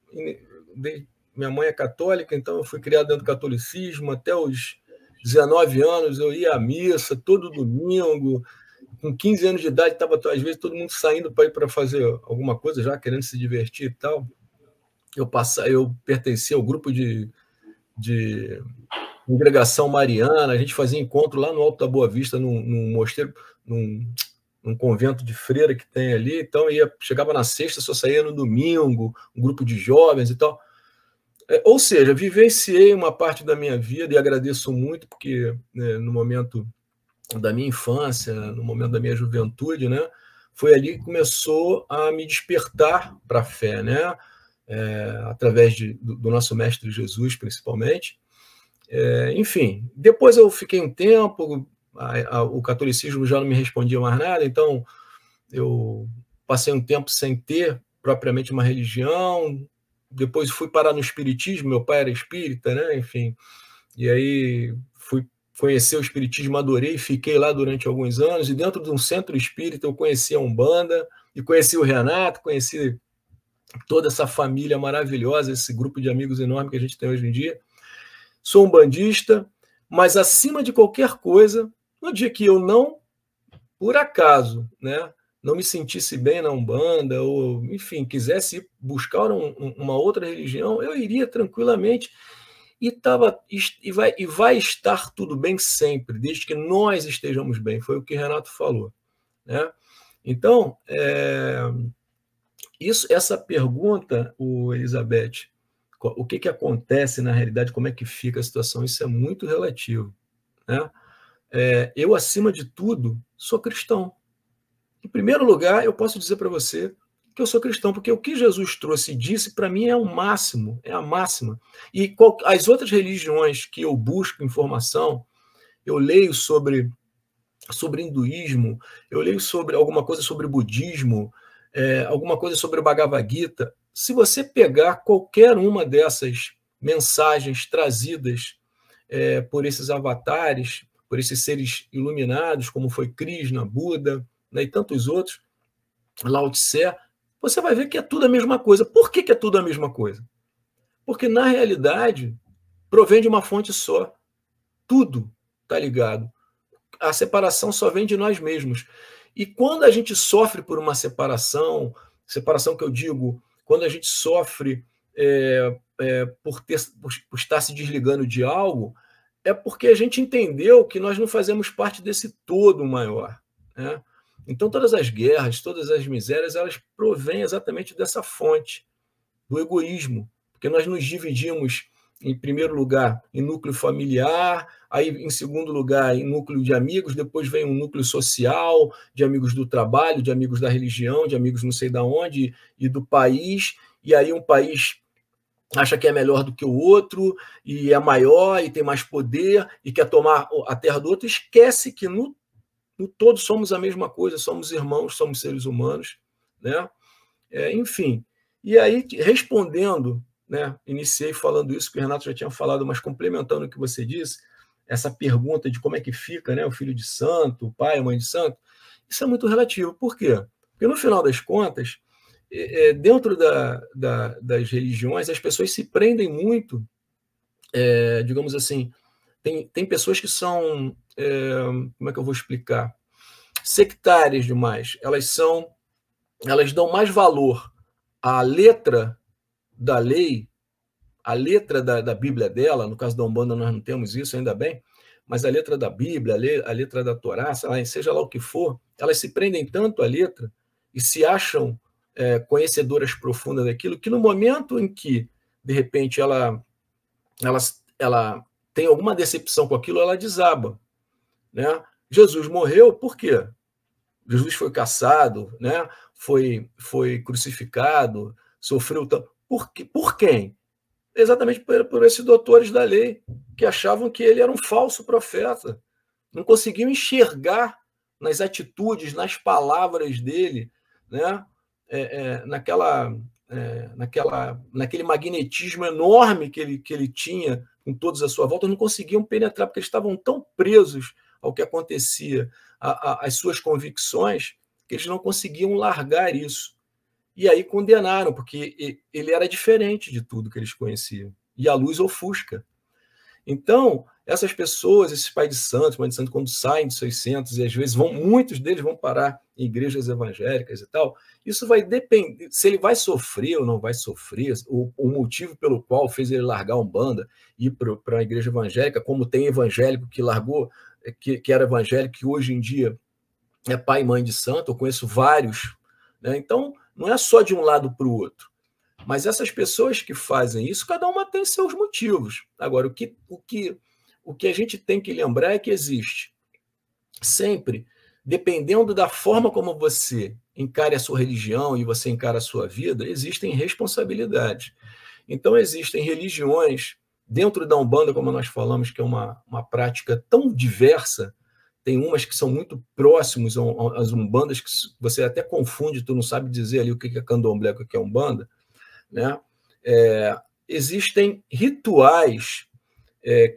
minha mãe é católica, então eu fui criado dentro do catolicismo. Até os 19 anos eu ia à missa todo domingo. Com 15 anos de idade, estava às vezes todo mundo saindo para ir para fazer alguma coisa, já querendo se divertir e tal. Eu pertencia ao grupo de congregação mariana, a gente fazia encontro lá no Alto da Boa Vista, num mosteiro, num convento de freira que tem ali. Então, chegava na sexta, só saía no domingo, um grupo de jovens e tal. Ou seja, vivenciei uma parte da minha vida e agradeço muito, porque no momento da minha infância, no momento da minha juventude, né, foi ali que começou a me despertar para a fé, né, através do nosso Mestre Jesus, principalmente. Enfim, depois eu fiquei um tempo, o catolicismo já não me respondia mais nada, então eu passei um tempo sem ter propriamente uma religião. Depois fui parar no espiritismo, meu pai era espírita, né, enfim, e aí fui conhecer o espiritismo, adorei, fiquei lá durante alguns anos, e dentro de um centro espírita eu conheci a Umbanda, e conheci o Renato, conheci toda essa família maravilhosa, esse grupo de amigos enorme que a gente tem hoje em dia. Sou umbandista, mas acima de qualquer coisa, no dia que eu não, por acaso, né, não me sentisse bem na Umbanda, ou, enfim, quisesse buscar uma outra religião, eu iria tranquilamente, e vai estar tudo bem sempre, desde que nós estejamos bem. Foi o que o Renato falou, né? Então, essa pergunta, Elizabeth, o que acontece na realidade, como é que fica a situação, isso é muito relativo, né? Eu, acima de tudo, sou cristão. Em primeiro lugar, eu posso dizer para você que eu sou cristão, porque o que Jesus trouxe e disse, para mim, é o máximo, é a máxima. E as outras religiões que eu busco informação, eu leio sobre hinduísmo, eu leio sobre alguma coisa sobre budismo, alguma coisa sobre o Bhagavad Gita. Se você pegar qualquer uma dessas mensagens trazidas por esses avatares, por esses seres iluminados, como foi Krishna, Buda, né, e tantos outros, Lao Tse, você vai ver que é tudo a mesma coisa. Por que é tudo a mesma coisa? Porque, na realidade, provém de uma fonte só. Tudo está ligado. A separação só vem de nós mesmos. E quando a gente sofre por uma separação que eu digo, quando a gente sofre por estar se desligando de algo, é porque a gente entendeu que nós não fazemos parte desse todo maior, né? Então, todas as guerras, todas as misérias, elas provêm exatamente dessa fonte, do egoísmo, porque nós nos dividimos, em primeiro lugar, em núcleo familiar, aí, em segundo lugar, em núcleo de amigos, depois vem um núcleo social, de amigos do trabalho, de amigos da religião, de amigos não sei de onde, e do país, e aí um país acha que é melhor do que o outro, e é maior, e tem mais poder, e quer tomar a terra do outro, esquece que no todo somos a mesma coisa, somos irmãos, somos seres humanos, né? Enfim, e aí, respondendo, né, iniciei falando isso, que o Renato já tinha falado, mas complementando o que você disse, essa pergunta de como é que fica, né, o filho de santo, o pai, a mãe de santo, isso é muito relativo. Por quê? Porque, no final das contas, dentro das religiões, as pessoas se prendem muito, digamos assim, tem pessoas que são, como é que eu vou explicar? Sectárias demais. Elas dão mais valor à letra da lei, a letra da Bíblia dela, no caso da Umbanda nós não temos isso, ainda bem, mas a letra da Bíblia, a letra da Torá, seja lá o que for, elas se prendem tanto à letra e se acham conhecedoras profundas daquilo, que no momento em que, de repente, ela tem alguma decepção com aquilo, ela desaba, né? Jesus morreu por quê? Jesus foi caçado, né? foi crucificado, sofreu tanto. Por quem? Exatamente por esses doutores da lei, que achavam que ele era um falso profeta. Não conseguiam enxergar nas atitudes, nas palavras dele, né? Naquele magnetismo enorme que ele tinha com todos à sua volta, não conseguiam penetrar, porque eles estavam tão presos ao que acontecia, às suas convicções, que eles não conseguiam largar isso. E aí condenaram, porque ele era diferente de tudo que eles conheciam. E a luz ofusca. Então, essas pessoas, esses pais de santos, mães de santo, quando saem dos seus centros, e às vezes muitos deles vão parar em igrejas evangélicas e tal, isso vai depender, se ele vai sofrer ou não vai sofrer, o motivo pelo qual fez ele largar a Umbanda e ir para a igreja evangélica, como tem evangélico que largou, que era evangélico, que hoje em dia é pai e mãe de santo, eu conheço vários, né? Então, não é só de um lado para o outro. Mas essas pessoas que fazem isso, cada uma tem seus motivos. Agora, o que a gente tem que lembrar é que existe sempre, dependendo da forma como você encare a sua religião e você encara a sua vida, existem responsabilidades. Então, existem religiões, dentro da Umbanda, como nós falamos, que é uma prática tão diversa, tem umas que são muito próximos às Umbandas, que você até confunde, tu não sabe dizer ali o que é candomblé, o que é Umbanda, né? Existem rituais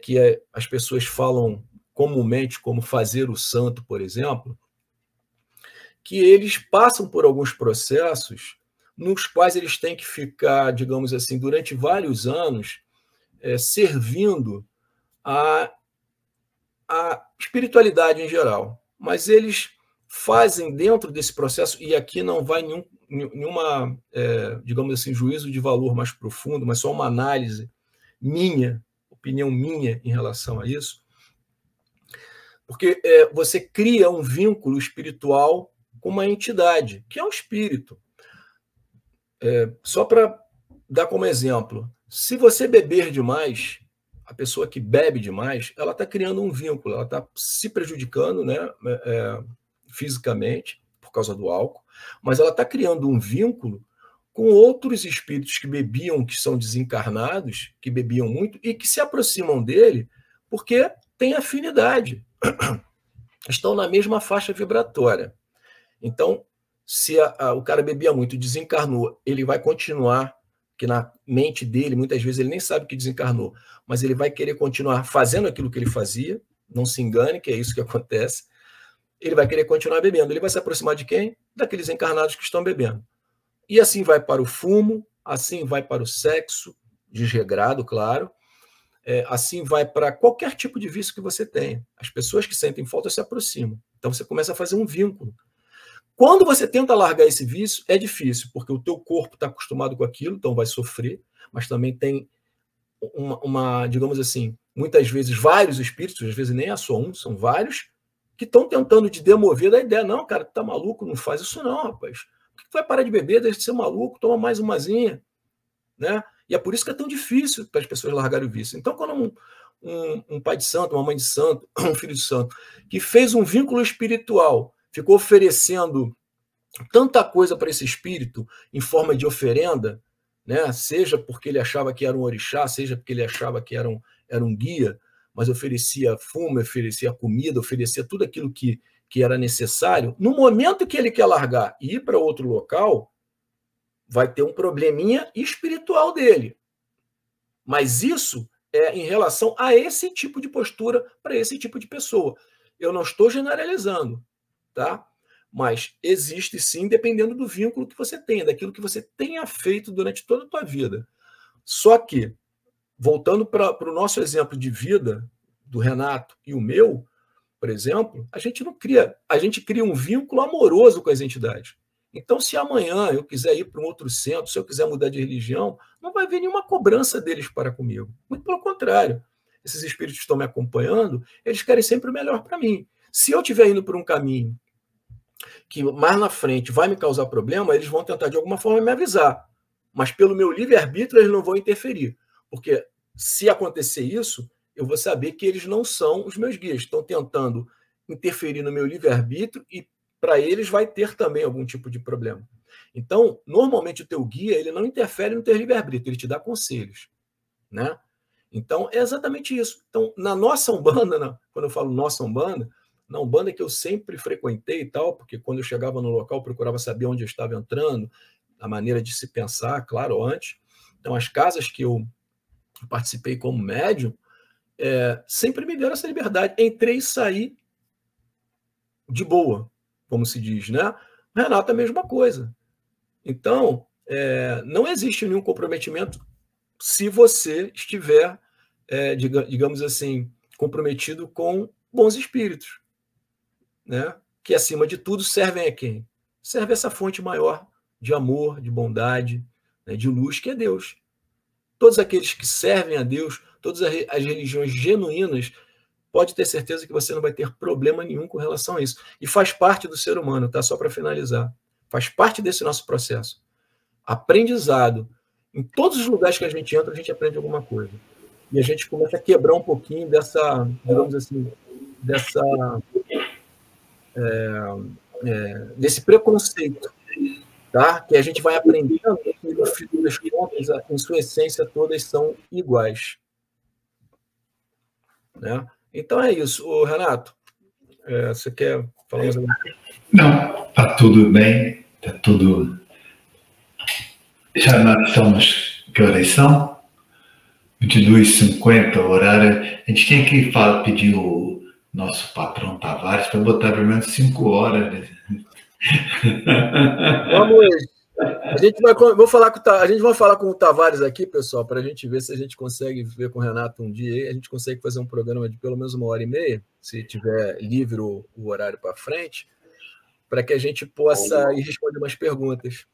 que as pessoas falam comumente como fazer o santo, por exemplo, que eles passam por alguns processos nos quais eles têm que ficar, digamos assim, durante vários anos servindo a espiritualidade em geral. Mas eles fazem dentro desse processo, e aqui não vai nenhuma, digamos assim, juízo de valor mais profundo, mas só uma análise minha, opinião minha em relação a isso, porque você cria um vínculo espiritual com uma entidade, que é um espírito. Só para dar como exemplo, se você beber demais, a pessoa que bebe demais, ela está criando um vínculo, ela está se prejudicando, né, fisicamente, por causa do álcool, mas ela está criando um vínculo com outros espíritos que bebiam, que são desencarnados, que bebiam muito, e que se aproximam dele porque têm afinidade, estão na mesma faixa vibratória. Então, se o cara bebia muito e desencarnou, ele vai continuar, que na mente dele, muitas vezes ele nem sabe que desencarnou, mas ele vai querer continuar fazendo aquilo que ele fazia, não se engane, que é isso que acontece, ele vai querer continuar bebendo. Ele vai se aproximar de quem? Daqueles encarnados que estão bebendo. E assim vai para o fumo, assim vai para o sexo, desregrado, claro, assim vai para qualquer tipo de vício que você tenha. As pessoas que sentem falta se aproximam. Então você começa a fazer um vínculo. Quando você tenta largar esse vício, é difícil, porque o teu corpo está acostumado com aquilo, então vai sofrer, mas também tem digamos assim, muitas vezes vários espíritos, às vezes nem é só um, são vários, que estão tentando te demover da ideia. Não, cara, tu tá maluco, não faz isso não, rapaz. Por que tu vai parar de beber, deixa de ser maluco, toma mais umazinha, né? E é por isso que é tão difícil para as pessoas largarem o vício. Então, quando um pai de santo, uma mãe de santo, um filho de santo, que fez um vínculo espiritual, ficou oferecendo tanta coisa para esse espírito em forma de oferenda, né? Seja porque ele achava que era um orixá, seja porque ele achava que era um guia, mas oferecia fumo, oferecia comida, oferecia tudo aquilo que era necessário. No momento que ele quer largar e ir para outro local, vai ter um probleminha espiritual dele. Mas isso é em relação a esse tipo de postura para esse tipo de pessoa. Eu não estou generalizando, tá? Mas existe sim, dependendo do vínculo que você tenha, daquilo que você tenha feito durante toda a tua vida. Só que, voltando para o nosso exemplo de vida, do Renato e o meu, por exemplo, a gente cria um vínculo amoroso com as entidades. Então, se amanhã eu quiser ir para um outro centro, se eu quiser mudar de religião, não vai haver nenhuma cobrança deles para comigo. Muito pelo contrário. Esses espíritos que estão me acompanhando, eles querem sempre o melhor para mim. Se eu estiver indo por um caminho que mais na frente vai me causar problema, eles vão tentar de alguma forma me avisar. Mas pelo meu livre-arbítrio, eles não vão interferir. Porque se acontecer isso, eu vou saber que eles não são os meus guias. Estão tentando interferir no meu livre-arbítrio e para eles vai ter também algum tipo de problema. Então, normalmente o teu guia ele não interfere no teu livre-arbítrio, ele te dá conselhos, né? Então, é exatamente isso. Então, na nossa Umbanda, quando eu falo nossa Umbanda, na Umbanda que eu sempre frequentei e tal, porque quando eu chegava no local, eu procurava saber onde eu estava entrando, a maneira de se pensar, claro, antes. Então, as casas que eu participei como médium, sempre me deram essa liberdade. Entrei e saí de boa, como se diz, né? Renato é a mesma coisa. Então, não existe nenhum comprometimento se você estiver, digamos assim, comprometido com bons espíritos, né? Que, acima de tudo, servem a quem? Serve essa fonte maior de amor, de bondade, né, de luz, que é Deus. Todos aqueles que servem a Deus, todas as religiões genuínas, pode ter certeza que você não vai ter problema nenhum com relação a isso. E faz parte do ser humano, tá? Só para finalizar. Faz parte desse nosso processo. Aprendizado. Em todos os lugares que a gente entra, a gente aprende alguma coisa. E a gente começa a quebrar um pouquinho dessa, digamos assim, desse preconceito, tá? Que a gente vai aprendendo que, no fim das contas, em sua essência, todas são iguais. Né? Então é isso. Ô, Renato, você quer falar mais alguma coisa? Não, está tudo bem, está tudo... Já nós estamos... Que horas são? 22h50, o horário... A gente tinha que pedir o nosso patrão Tavares para botar pelo menos 5 horas. Né? Vamos... A gente vai falar com o Tavares aqui, pessoal, para a gente ver se a gente consegue ver com o Renato um dia. A gente consegue fazer um programa de pelo menos 1h30, se tiver livre o horário para frente, para que a gente possa ir responder umas perguntas.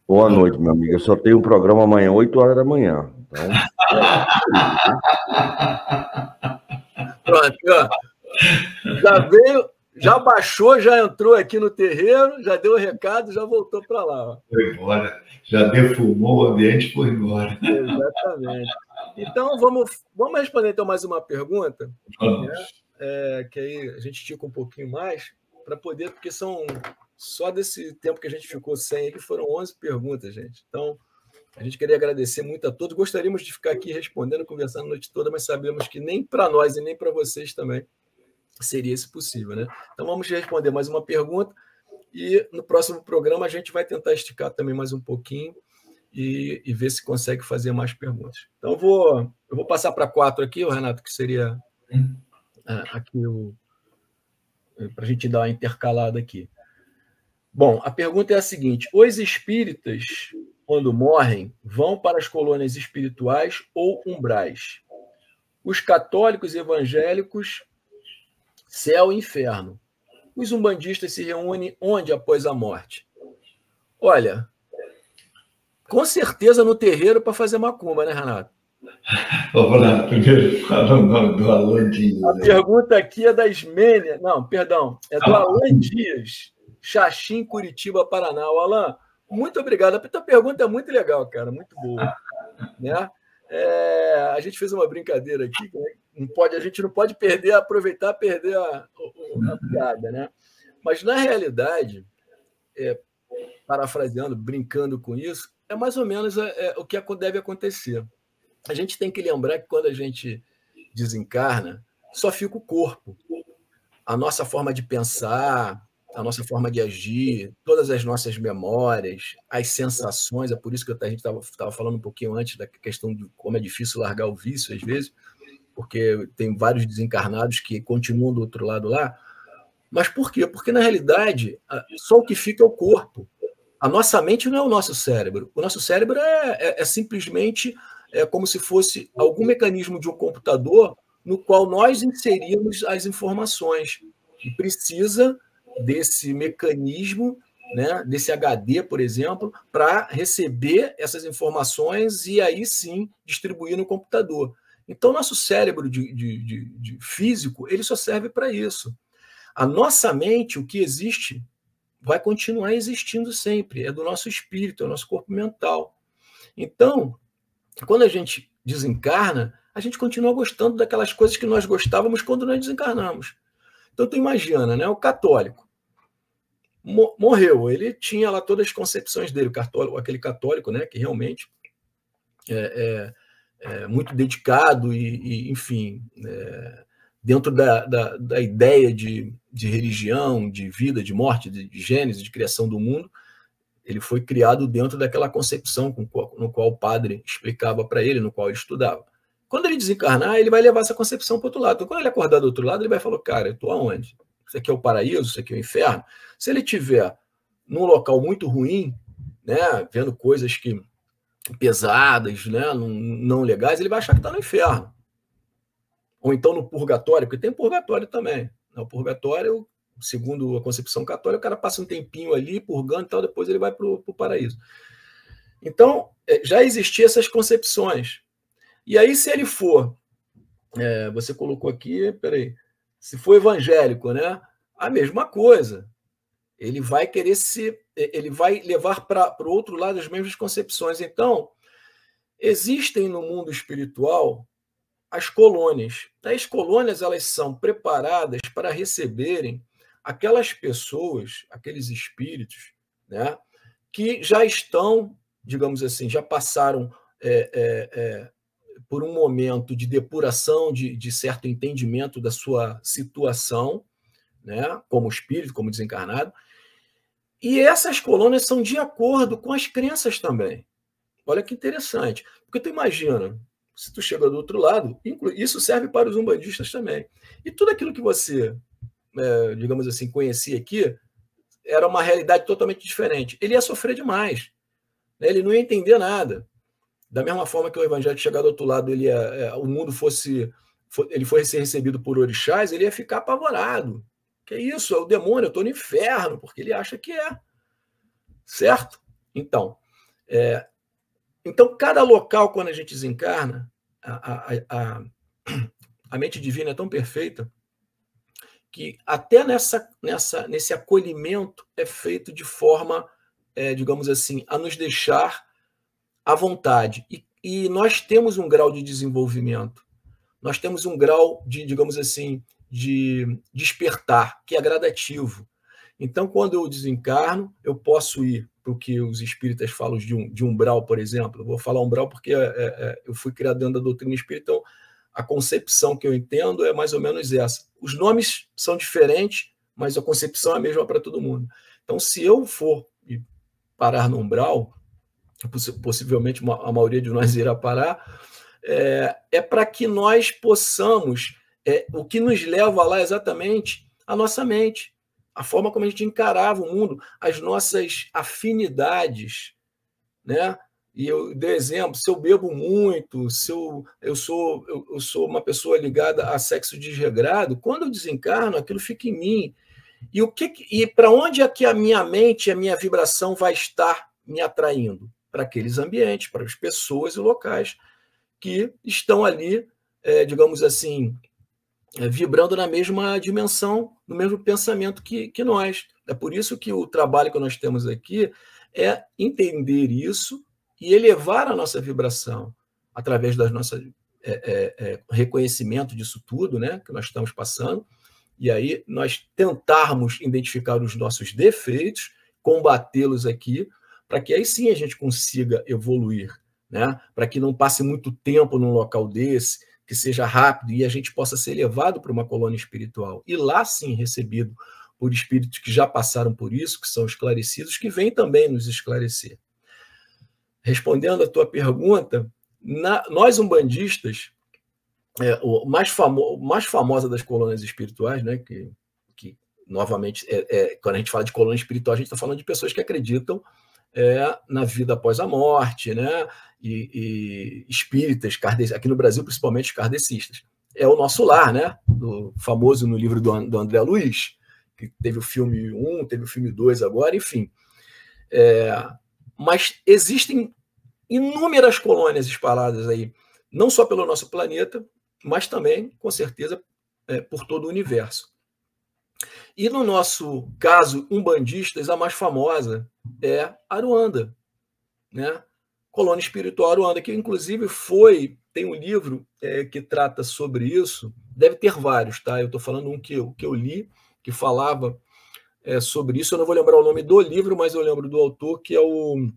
Boa noite, meu amigo. Eu só tenho um programa amanhã, 8 horas da manhã. Então... Pronto, ó. Já veio... Já baixou, já entrou aqui no terreiro, já deu o recado, já voltou para lá. Ó. Foi embora. Já defumou o ambiente e foi embora. Exatamente. Então, vamos responder então mais uma pergunta, né? Que aí a gente estica um pouquinho mais, para poder, porque são só desse tempo que a gente ficou sem aqui, foram 11 perguntas, gente. Então, a gente queria agradecer muito a todos. Gostaríamos de ficar aqui respondendo, conversando a noite toda, mas sabemos que nem para nós e nem para vocês também seria isso possível, né? Então vamos responder mais uma pergunta e no próximo programa a gente vai tentar esticar também mais um pouquinho e ver se consegue fazer mais perguntas. Então eu vou passar para 4 aqui, o Renato, que seria aqui para a gente dar uma intercalada aqui. Bom, a pergunta é a seguinte: os espíritas, quando morrem, vão para as colônias espirituais ou umbrais? Os católicos e evangélicos, céu e inferno. Os umbandistas se reúnem onde após a morte? Olha, com certeza no terreiro para fazer macumba, né, Renato? Vamos lá, primeiro fala o nome do Alan Dias. A pergunta aqui é da Ismênia. Não, perdão. É do Alan Dias, Xaxim, Curitiba, Paraná. O Alan, muito obrigado. A tua pergunta é muito legal, cara. Muito boa. Né? A gente fez uma brincadeira aqui. A gente não pode aproveitar perder a piada, né? Mas, na realidade, parafraseando, brincando com isso, é mais ou menos o que deve acontecer. A gente tem que lembrar que quando a gente desencarna, só fica o corpo. A nossa forma de pensar, a nossa forma de agir, todas as nossas memórias, as sensações, é por isso que a gente estava falando um pouquinho antes da questão de como é difícil largar o vício, às vezes, porque tem vários desencarnados que continuam do outro lado lá. Mas por quê? Porque, na realidade, só o que fica é o corpo. A nossa mente não é o nosso cérebro. O nosso cérebro é simplesmente como se fosse algum mecanismo de um computador no qual nós inserimos as informações. E precisa desse mecanismo, né, desse HD, por exemplo, para receber essas informações e aí sim distribuir no computador. Então, nosso cérebro de físico, ele só serve para isso. A nossa mente, o que existe, vai continuar existindo sempre. É do nosso espírito, é do nosso corpo mental. Então, quando a gente desencarna, a gente continua gostando daquelas coisas que nós gostávamos quando nós desencarnamos. Então, tu imagina, né? O católico morreu, ele tinha lá todas as concepções dele, aquele católico, né? Que realmente é muito dedicado e enfim, dentro da ideia de religião, de vida, de morte, de gênese, de criação do mundo, ele foi criado dentro daquela concepção no qual o padre explicava para ele, no qual ele estudava. Quando ele desencarnar, ele vai levar essa concepção para o outro lado. Então, quando ele acordar do outro lado, ele vai falar, cara, eu estou aonde? Isso aqui é o paraíso, isso aqui é o inferno. Se ele estiver num local muito ruim, né, vendo coisas pesadas, né, não legais, ele vai achar que está no inferno. Ou então no purgatório, porque tem purgatório também. O purgatório, segundo a concepção católica, o cara passa um tempinho ali purgando e tal, depois ele vai para o paraíso. Então, já existiam essas concepções. E aí, se ele for, você colocou aqui, peraí, se for evangélico, né, a mesma coisa. Ele vai querer ele vai levar para o outro lado as mesmas concepções. Então, existem no mundo espiritual as colônias. As colônias, elas são preparadas para receberem aquelas pessoas, aqueles espíritos, né, que já estão, digamos assim, já passaram por um momento de depuração, de certo entendimento da sua situação, né, como espírito, como desencarnado. E essas colônias são de acordo com as crenças também. Olha que interessante. Porque tu imagina, se tu chega do outro lado, isso serve para os umbandistas também. E tudo aquilo que você, digamos assim, conhecia aqui, era uma realidade totalmente diferente. Ele ia sofrer demais. Né? Ele não ia entender nada. Da mesma forma que o evangelho chegar do outro lado, o mundo ele fosse recebido por orixás, ele ia ficar apavorado. Que isso? É o demônio, eu estou no inferno, porque ele acha que é. Certo? Então, cada local, quando a gente desencarna, a mente divina é tão perfeita que até nesse acolhimento é feito de forma, digamos assim, a nos deixar à vontade. E nós temos um grau de desenvolvimento, nós temos um grau de, digamos assim, de despertar, que é gradativo. Então, quando eu desencarno, eu posso ir para o que os espíritas falam de umbral, por exemplo. Eu vou falar umbral porque eu fui criado dentro da doutrina espírita, então a concepção que eu entendo é mais ou menos essa. Os nomes são diferentes, mas a concepção é a mesma para todo mundo. Então, se eu for parar no umbral, possivelmente a maioria de nós irá parar, para que nós possamos, o que nos leva lá exatamente a nossa mente, a forma como a gente encarava o mundo, as nossas afinidades, né? E eu dei exemplo, se eu bebo muito, se eu sou uma pessoa ligada a sexo desregrado, quando eu desencarno, aquilo fica em mim. E para onde é que a minha mente, a minha vibração vai estar me atraindo? Para aqueles ambientes, para as pessoas e locais que estão ali, digamos assim, vibrando na mesma dimensão, no mesmo pensamento que nós. É por isso que o trabalho que nós temos aqui é entender isso e elevar a nossa vibração através das nossas reconhecimento disso tudo, né, que nós estamos passando, e aí nós tentarmos identificar os nossos defeitos, combatê-los aqui, para que aí sim a gente consiga evoluir, né, para que não passe muito tempo num local desse, que seja rápido e a gente possa ser levado para uma colônia espiritual, e lá sim recebido por espíritos que já passaram por isso, que são esclarecidos, que vêm também nos esclarecer. Respondendo à tua pergunta, nós umbandistas, o mais famosa das colônias espirituais, né, que novamente, quando a gente fala de colônia espiritual, a gente está falando de pessoas que acreditam na vida após a morte, né, e espíritas, aqui no Brasil, principalmente os kardecistas. É o nosso lar, né, famoso no livro do André Luiz, que teve o filme 1, teve o filme 2 agora, enfim. Mas existem inúmeras colônias espalhadas aí, não só pelo nosso planeta, mas também, com certeza, por todo o universo. E no nosso caso, umbandistas, a mais famosa é Aruanda, né? Colônia espiritual Aruanda, que inclusive tem um livro que trata sobre isso, deve ter vários, tá? Eu estou falando um que eu li, que falava sobre isso. Eu não vou lembrar o nome do livro, mas eu lembro do autor, que é o...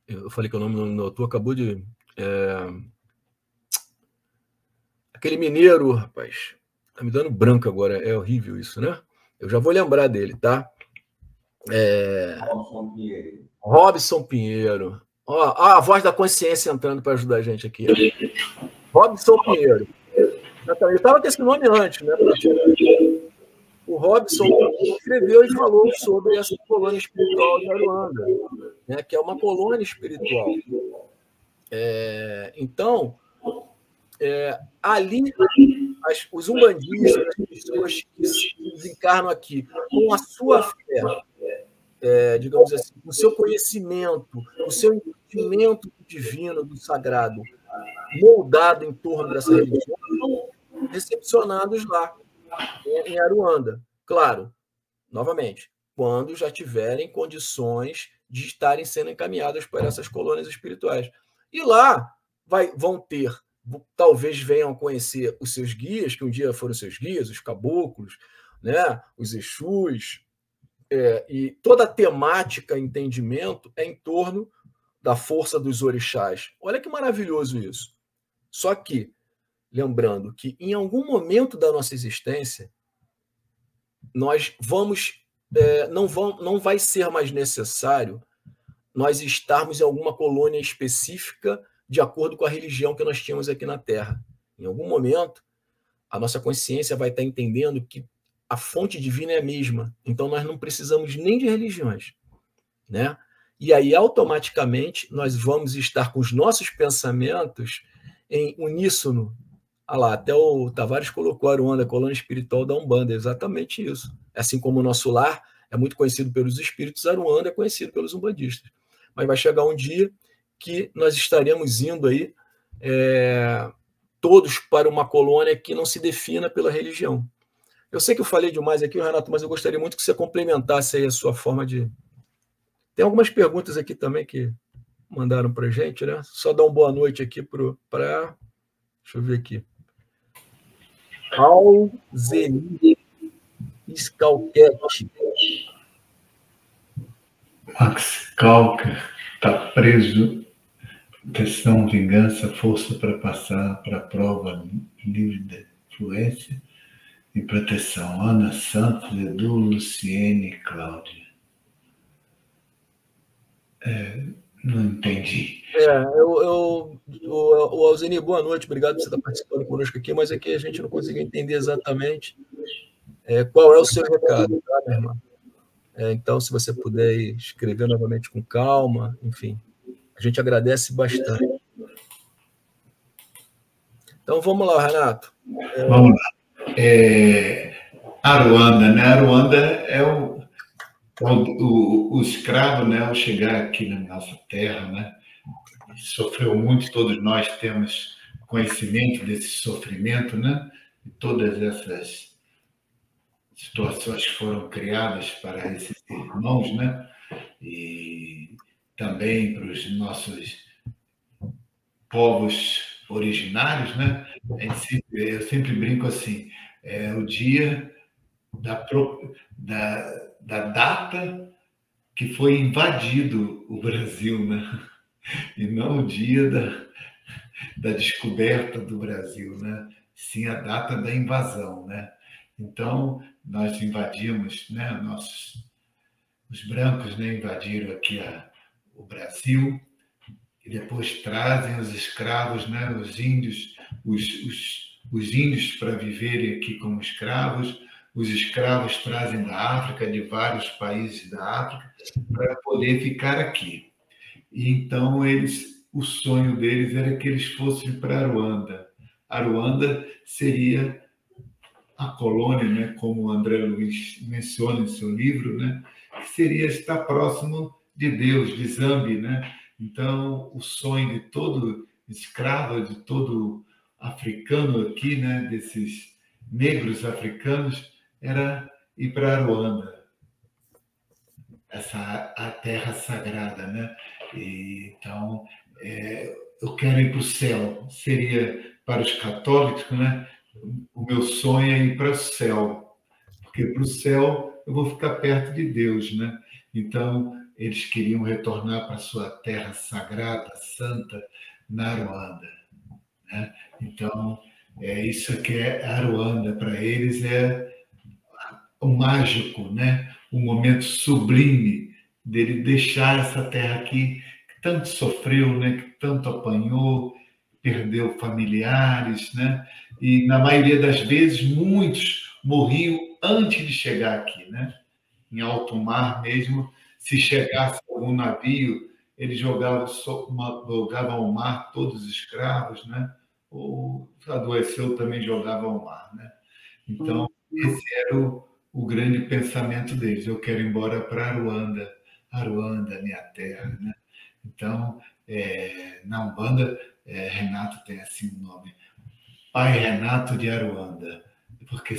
Eu falei que o nome do autor acabou de... Aquele mineiro, rapaz. Tá me dando branco agora. É horrível isso, né? Eu já vou lembrar dele, tá? Robson Pinheiro. Ó, a voz da consciência entrando para ajudar a gente aqui. Robson Pinheiro. Eu estava com esse nome antes, né? O Robson escreveu e falou sobre essa colônia espiritual de Aruanda, né, que é uma colônia espiritual. Então, ali, os umbandistas, as pessoas que se desencarnam aqui, com a sua fé, digamos assim, com o seu conhecimento, o seu entendimento do divino, do sagrado, moldado em torno dessa religião, recepcionados lá, em Aruanda. Claro, novamente, quando já tiverem condições de estarem sendo encaminhadas para essas colônias espirituais. E lá vão ter, talvez venham a conhecer os seus guias, que um dia foram seus guias, os caboclos, né, os exus, e toda a temática, entendimento é em torno da força dos orixás. Olha que maravilhoso isso. Só que, lembrando que em algum momento da nossa existência, nós não vai ser mais necessário nós estarmos em alguma colônia específica de acordo com a religião que nós tínhamos aqui na Terra. Em algum momento, a nossa consciência vai estar entendendo que a fonte divina é a mesma. Então, nós não precisamos nem de religiões, né? E aí, automaticamente, nós vamos estar com os nossos pensamentos em uníssono. Ah lá, até o Tavares colocou Aruanda, a colônia espiritual da Umbanda, é exatamente isso. Assim como o nosso lar é muito conhecido pelos espíritos, Aruanda é conhecido pelos umbandistas. Mas vai chegar um dia que nós estaremos indo aí todos para uma colônia que não se defina pela religião. Eu sei que eu falei demais aqui, Renato, mas eu gostaria muito que você complementasse aí a sua forma de... Tem algumas perguntas aqui também que mandaram para a gente, né? Só dar uma boa noite aqui para... Deixa eu ver aqui. Alzeni Scalquete. Max Calca está preso. Proteção, vingança, força para passar para a prova livre da influência e proteção. Ana Santos, Edu, Luciene, Cláudia. Não entendi. O Alzeni, boa noite, obrigado por você estar participando conosco aqui, mas aqui a gente não conseguiu entender exatamente qual é o seu recado, tá, minha irmã? Então, se você puder escrever novamente com calma, enfim, a gente agradece bastante. Então, vamos lá, Renato. Vamos lá. Aruanda, né? Aruanda é o escravo, né? Ao chegar aqui na nossa terra, né? sofreu muito, todos nós temos conhecimento desse sofrimento, né? E todas essas situações que foram criadas para esses irmãos, né? E também para os nossos povos originários, né? Eu sempre brinco assim, é o dia da data que foi invadido o Brasil, né? E não o dia da descoberta do Brasil, né? Sim a data da invasão, né? Então, nós invadimos, né? Os brancos, né? Invadiram aqui o Brasil e depois trazem os escravos, né? Os índios, os índios para viverem aqui como escravos, os escravos trazem da África, de vários países da África, para poder ficar aqui. E então o sonho deles era que eles fossem para Aruanda. Aruanda seria a colônia, né, como o André Luiz menciona em seu livro, né, que seria estar próximo de Deus, de Zambi, né? Então, o sonho de todo escravo, de todo africano aqui, né, desses negros africanos, era ir para Aruanda, a terra sagrada, né? E, então, eu quero ir para o céu. Seria para os católicos, né? O meu sonho é ir para o céu, porque para o céu eu vou ficar perto de Deus, né? Então, eles queriam retornar para a sua terra sagrada, santa, na Aruanda, né? Então, isso que é Aruanda para eles é o mágico, né? O momento sublime dele deixar essa terra aqui que tanto sofreu, né? Que tanto apanhou, perdeu familiares, né? E na maioria das vezes muitos morriam antes de chegar aqui, né? Em alto mar mesmo, se chegasse algum navio, eles jogavam ao mar todos os escravos, né? Ou adoeceu também jogava ao mar, né? Então esse era o grande pensamento deles. Eu quero ir embora para Aruanda, Aruanda, minha terra, né? Então, na Umbanda, Renato tem assim um nome, Pai Renato de Aruanda, porque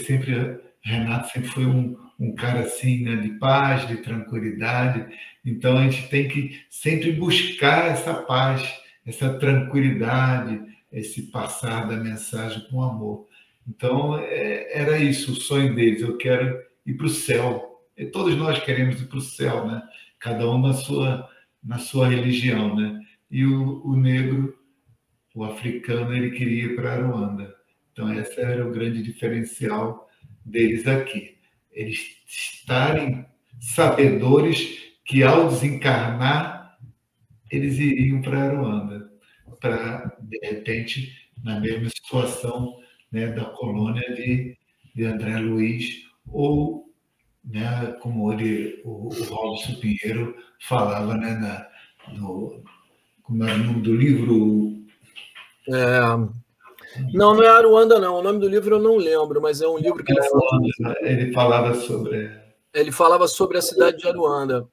Renato sempre foi um cara assim, né, de paz, de tranquilidade. Então, a gente tem que sempre buscar essa paz, essa tranquilidade, esse passar da mensagem com amor. Então, era isso, o sonho deles. Eu quero ir para o céu. E todos nós queremos ir para o céu, né? Cada um na sua religião, né? E o negro, o africano, ele queria ir para Aruanda. Então, esse era o grande diferencial deles aqui. Eles estarem sabedores que, ao desencarnar, eles iriam para Aruanda, para, de repente, na mesma situação, né, da colônia de André Luiz, ou, né, como o Robson Pinheiro falava, né, como é o nome do livro? Não é Aruanda, não. O nome do livro eu não lembro, mas é um livro que ele falava sobre... Ele falava sobre a cidade de Aruanda,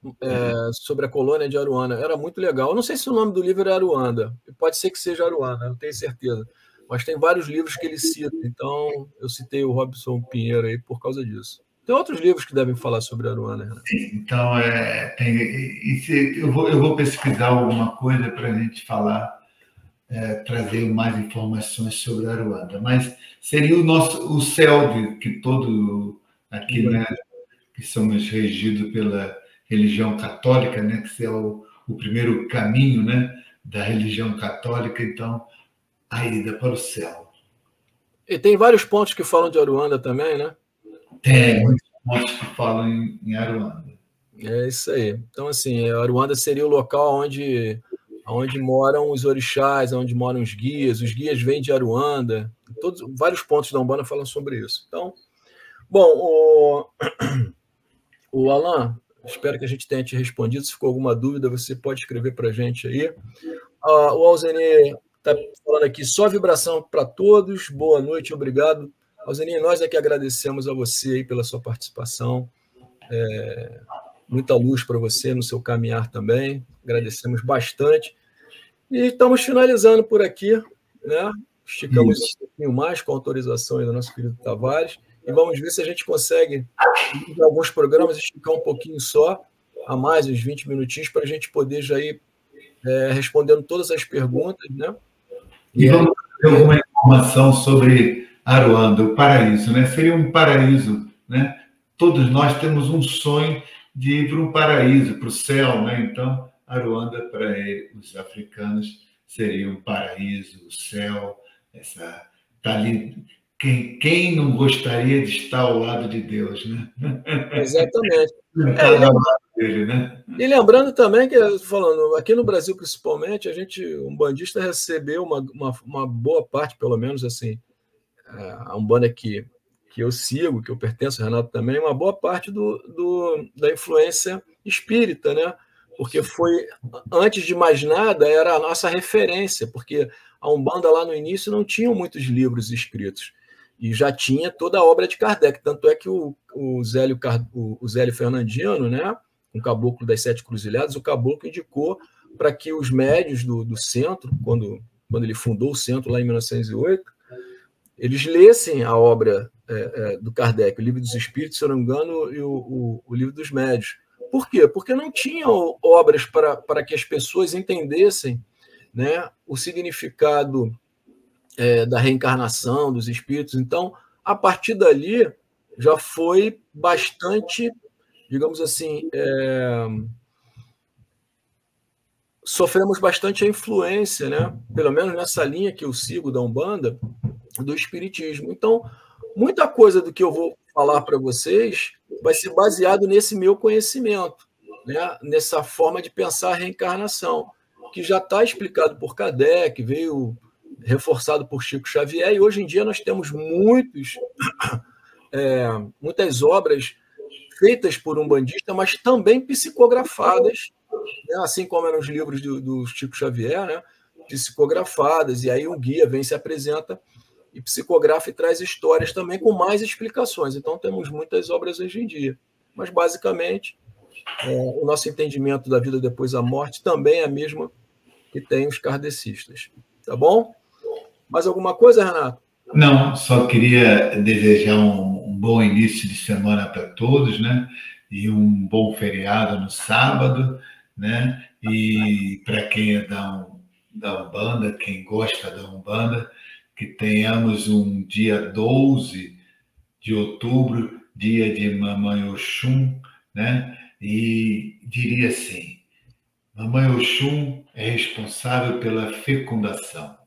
sobre a colônia de Aruanda. Era muito legal. Eu não sei se o nome do livro é Aruanda. Pode ser que seja Aruanda, não tenho certeza. Mas tem vários livros que ele cita. Então, eu citei o Robson Pinheiro aí por causa disso. Tem outros livros que devem falar sobre Aruanda, né? Sim, então, eu vou pesquisar alguma coisa para a gente falar, trazer mais informações sobre Aruanda. Mas seria o céu que todo aqui, né, que somos regidos pela religião católica, né, que é o primeiro caminho, né, da religião católica, então, a ida para o céu. E tem vários pontos que falam de Aruanda também, né? Tem muitos pontos que falam em Aruanda. É isso aí. Então, assim, Aruanda seria o local onde moram os orixás, onde moram os guias vêm de Aruanda, vários pontos da Umbanda falam sobre isso. Então, bom, o Alan, espero que a gente tenha te respondido. Se ficou alguma dúvida, você pode escrever para a gente aí. O Alzenir está falando aqui, só vibração para todos, boa noite, obrigado. Alzenir, nós é que agradecemos a você aí pela sua participação, muita luz para você no seu caminhar também, agradecemos bastante. E estamos finalizando por aqui, né? Esticamos um pouquinho mais com a autorização aí do nosso querido Tavares, e vamos ver se a gente consegue, em alguns programas, esticar um pouquinho só, a mais uns 20 minutinhos, para a gente poder já ir respondendo todas as perguntas, né? E vamos ter alguma informação sobre Aruanda, o paraíso, né? Seria um paraíso, né? Todos nós temos um sonho de ir para um paraíso, para o céu, né? Então, Aruanda, para os africanos, seria um paraíso, o céu, tá ali. Quem não gostaria de estar ao lado de Deus, né? Exatamente. Ao lado dele, né? E lembrando também que, falando, aqui no Brasil principalmente, um bandista recebeu uma boa parte, pelo menos assim, a Umbanda que eu sigo, que eu pertenço, Renato também, uma boa parte da influência espírita, né? Porque foi, antes de mais nada, era a nossa referência, porque a Umbanda lá no início não tinha muitos livros escritos, e já tinha toda a obra de Kardec, tanto é que o Zélio Fernandino, né, um caboclo das 7 Cruzilhadas, o caboclo indicou para que os médios do centro, quando ele fundou o centro lá em 1908, eles lessem a obra do Kardec, o Livro dos Espíritos, se eu não me engano, e o Livro dos Médios. Por quê? Porque não tinham obras para que as pessoas entendessem, né, o significado da reencarnação, dos espíritos. Então, a partir dali, já foi bastante, digamos assim, sofremos bastante a influência, né, pelo menos nessa linha que eu sigo da Umbanda, do espiritismo. Então, muita coisa do que eu vou falar para vocês vai ser baseado nesse meu conhecimento, né? Nessa forma de pensar a reencarnação, que já está explicado por Kardec, veio reforçado por Chico Xavier, e hoje em dia nós temos muitas obras feitas por umbandista, mas também psicografadas, né? Assim como eram os livros do Chico Xavier, né? Psicografadas, e aí o guia vem, se apresenta e psicografa e traz histórias também com mais explicações. Então, temos muitas obras hoje em dia. Mas, basicamente, o nosso entendimento da vida depois da morte também é a mesma que tem os kardecistas. Tá bom? Mais alguma coisa, Renato? Não, só queria desejar um bom início de semana para todos, né? E um bom feriado no sábado, né? E para quem é da Umbanda, quem gosta da Umbanda, que tenhamos um dia 12 de outubro, dia de Mamãe Oxum, né? E diria assim, Mamãe Oxum é responsável pela fecundação.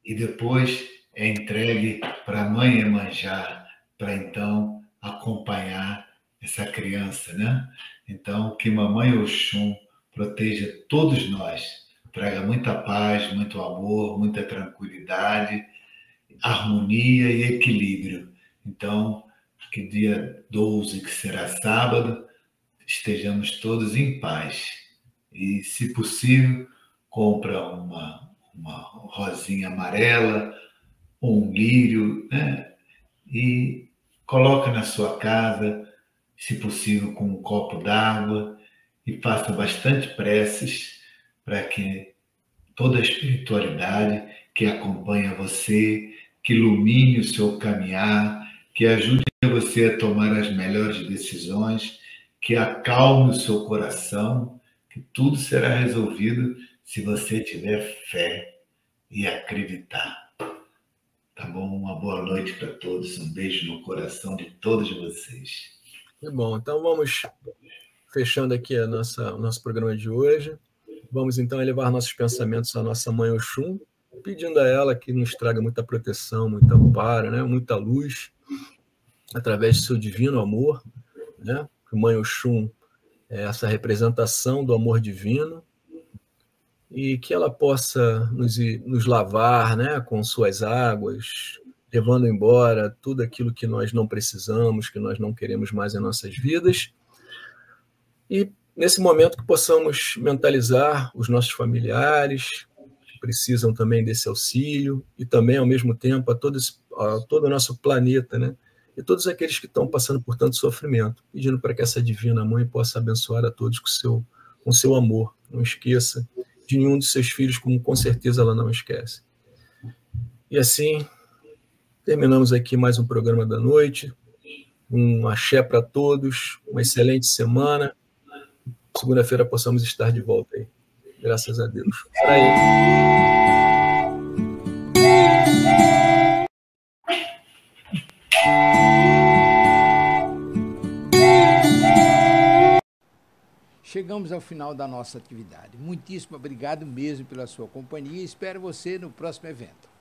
E depois é entregue para a Mãe Iemanjá, para então acompanhar essa criança, né? Então, que Mamãe Oxum proteja todos nós, traga muita paz, muito amor, muita tranquilidade, harmonia e equilíbrio. Então, que dia 12, que será sábado, estejamos todos em paz. E, se possível, compra uma rosinha amarela, um lírio, né? E coloca na sua casa, se possível, com um copo d'água, e faça bastante preces para que toda a espiritualidade que acompanha você, que ilumine o seu caminhar, que ajude você a tomar as melhores decisões, que acalme o seu coração, que tudo será resolvido se você tiver fé e acreditar. Tá bom? Uma boa noite para todos. Um beijo no coração de todos vocês. Que bom. Então, vamos fechando aqui o nosso programa de hoje. Vamos, então, elevar nossos pensamentos à nossa Mãe Oxum, pedindo a ela que nos traga muita proteção, muito amparo, né? Muita luz, através do seu divino amor, né? Que Mãe Oxum é essa representação do amor divino, e que ela possa nos lavar, né, com suas águas, levando embora tudo aquilo que nós não precisamos, que nós não queremos mais em nossas vidas. E nesse momento que possamos mentalizar os nossos familiares, que precisam também desse auxílio, e também, ao mesmo tempo, a todo o nosso planeta, né? E todos aqueles que estão passando por tanto sofrimento, pedindo para que essa Divina Mãe possa abençoar a todos com seu amor. Não esqueça de nenhum dos seus filhos, como com certeza ela não esquece. E assim, terminamos aqui mais um programa da noite. Um axé para todos, uma excelente semana. Segunda-feira possamos estar de volta aí. Graças a Deus. Chegamos ao final da nossa atividade. Muitíssimo obrigado mesmo pela sua companhia e espero você no próximo evento.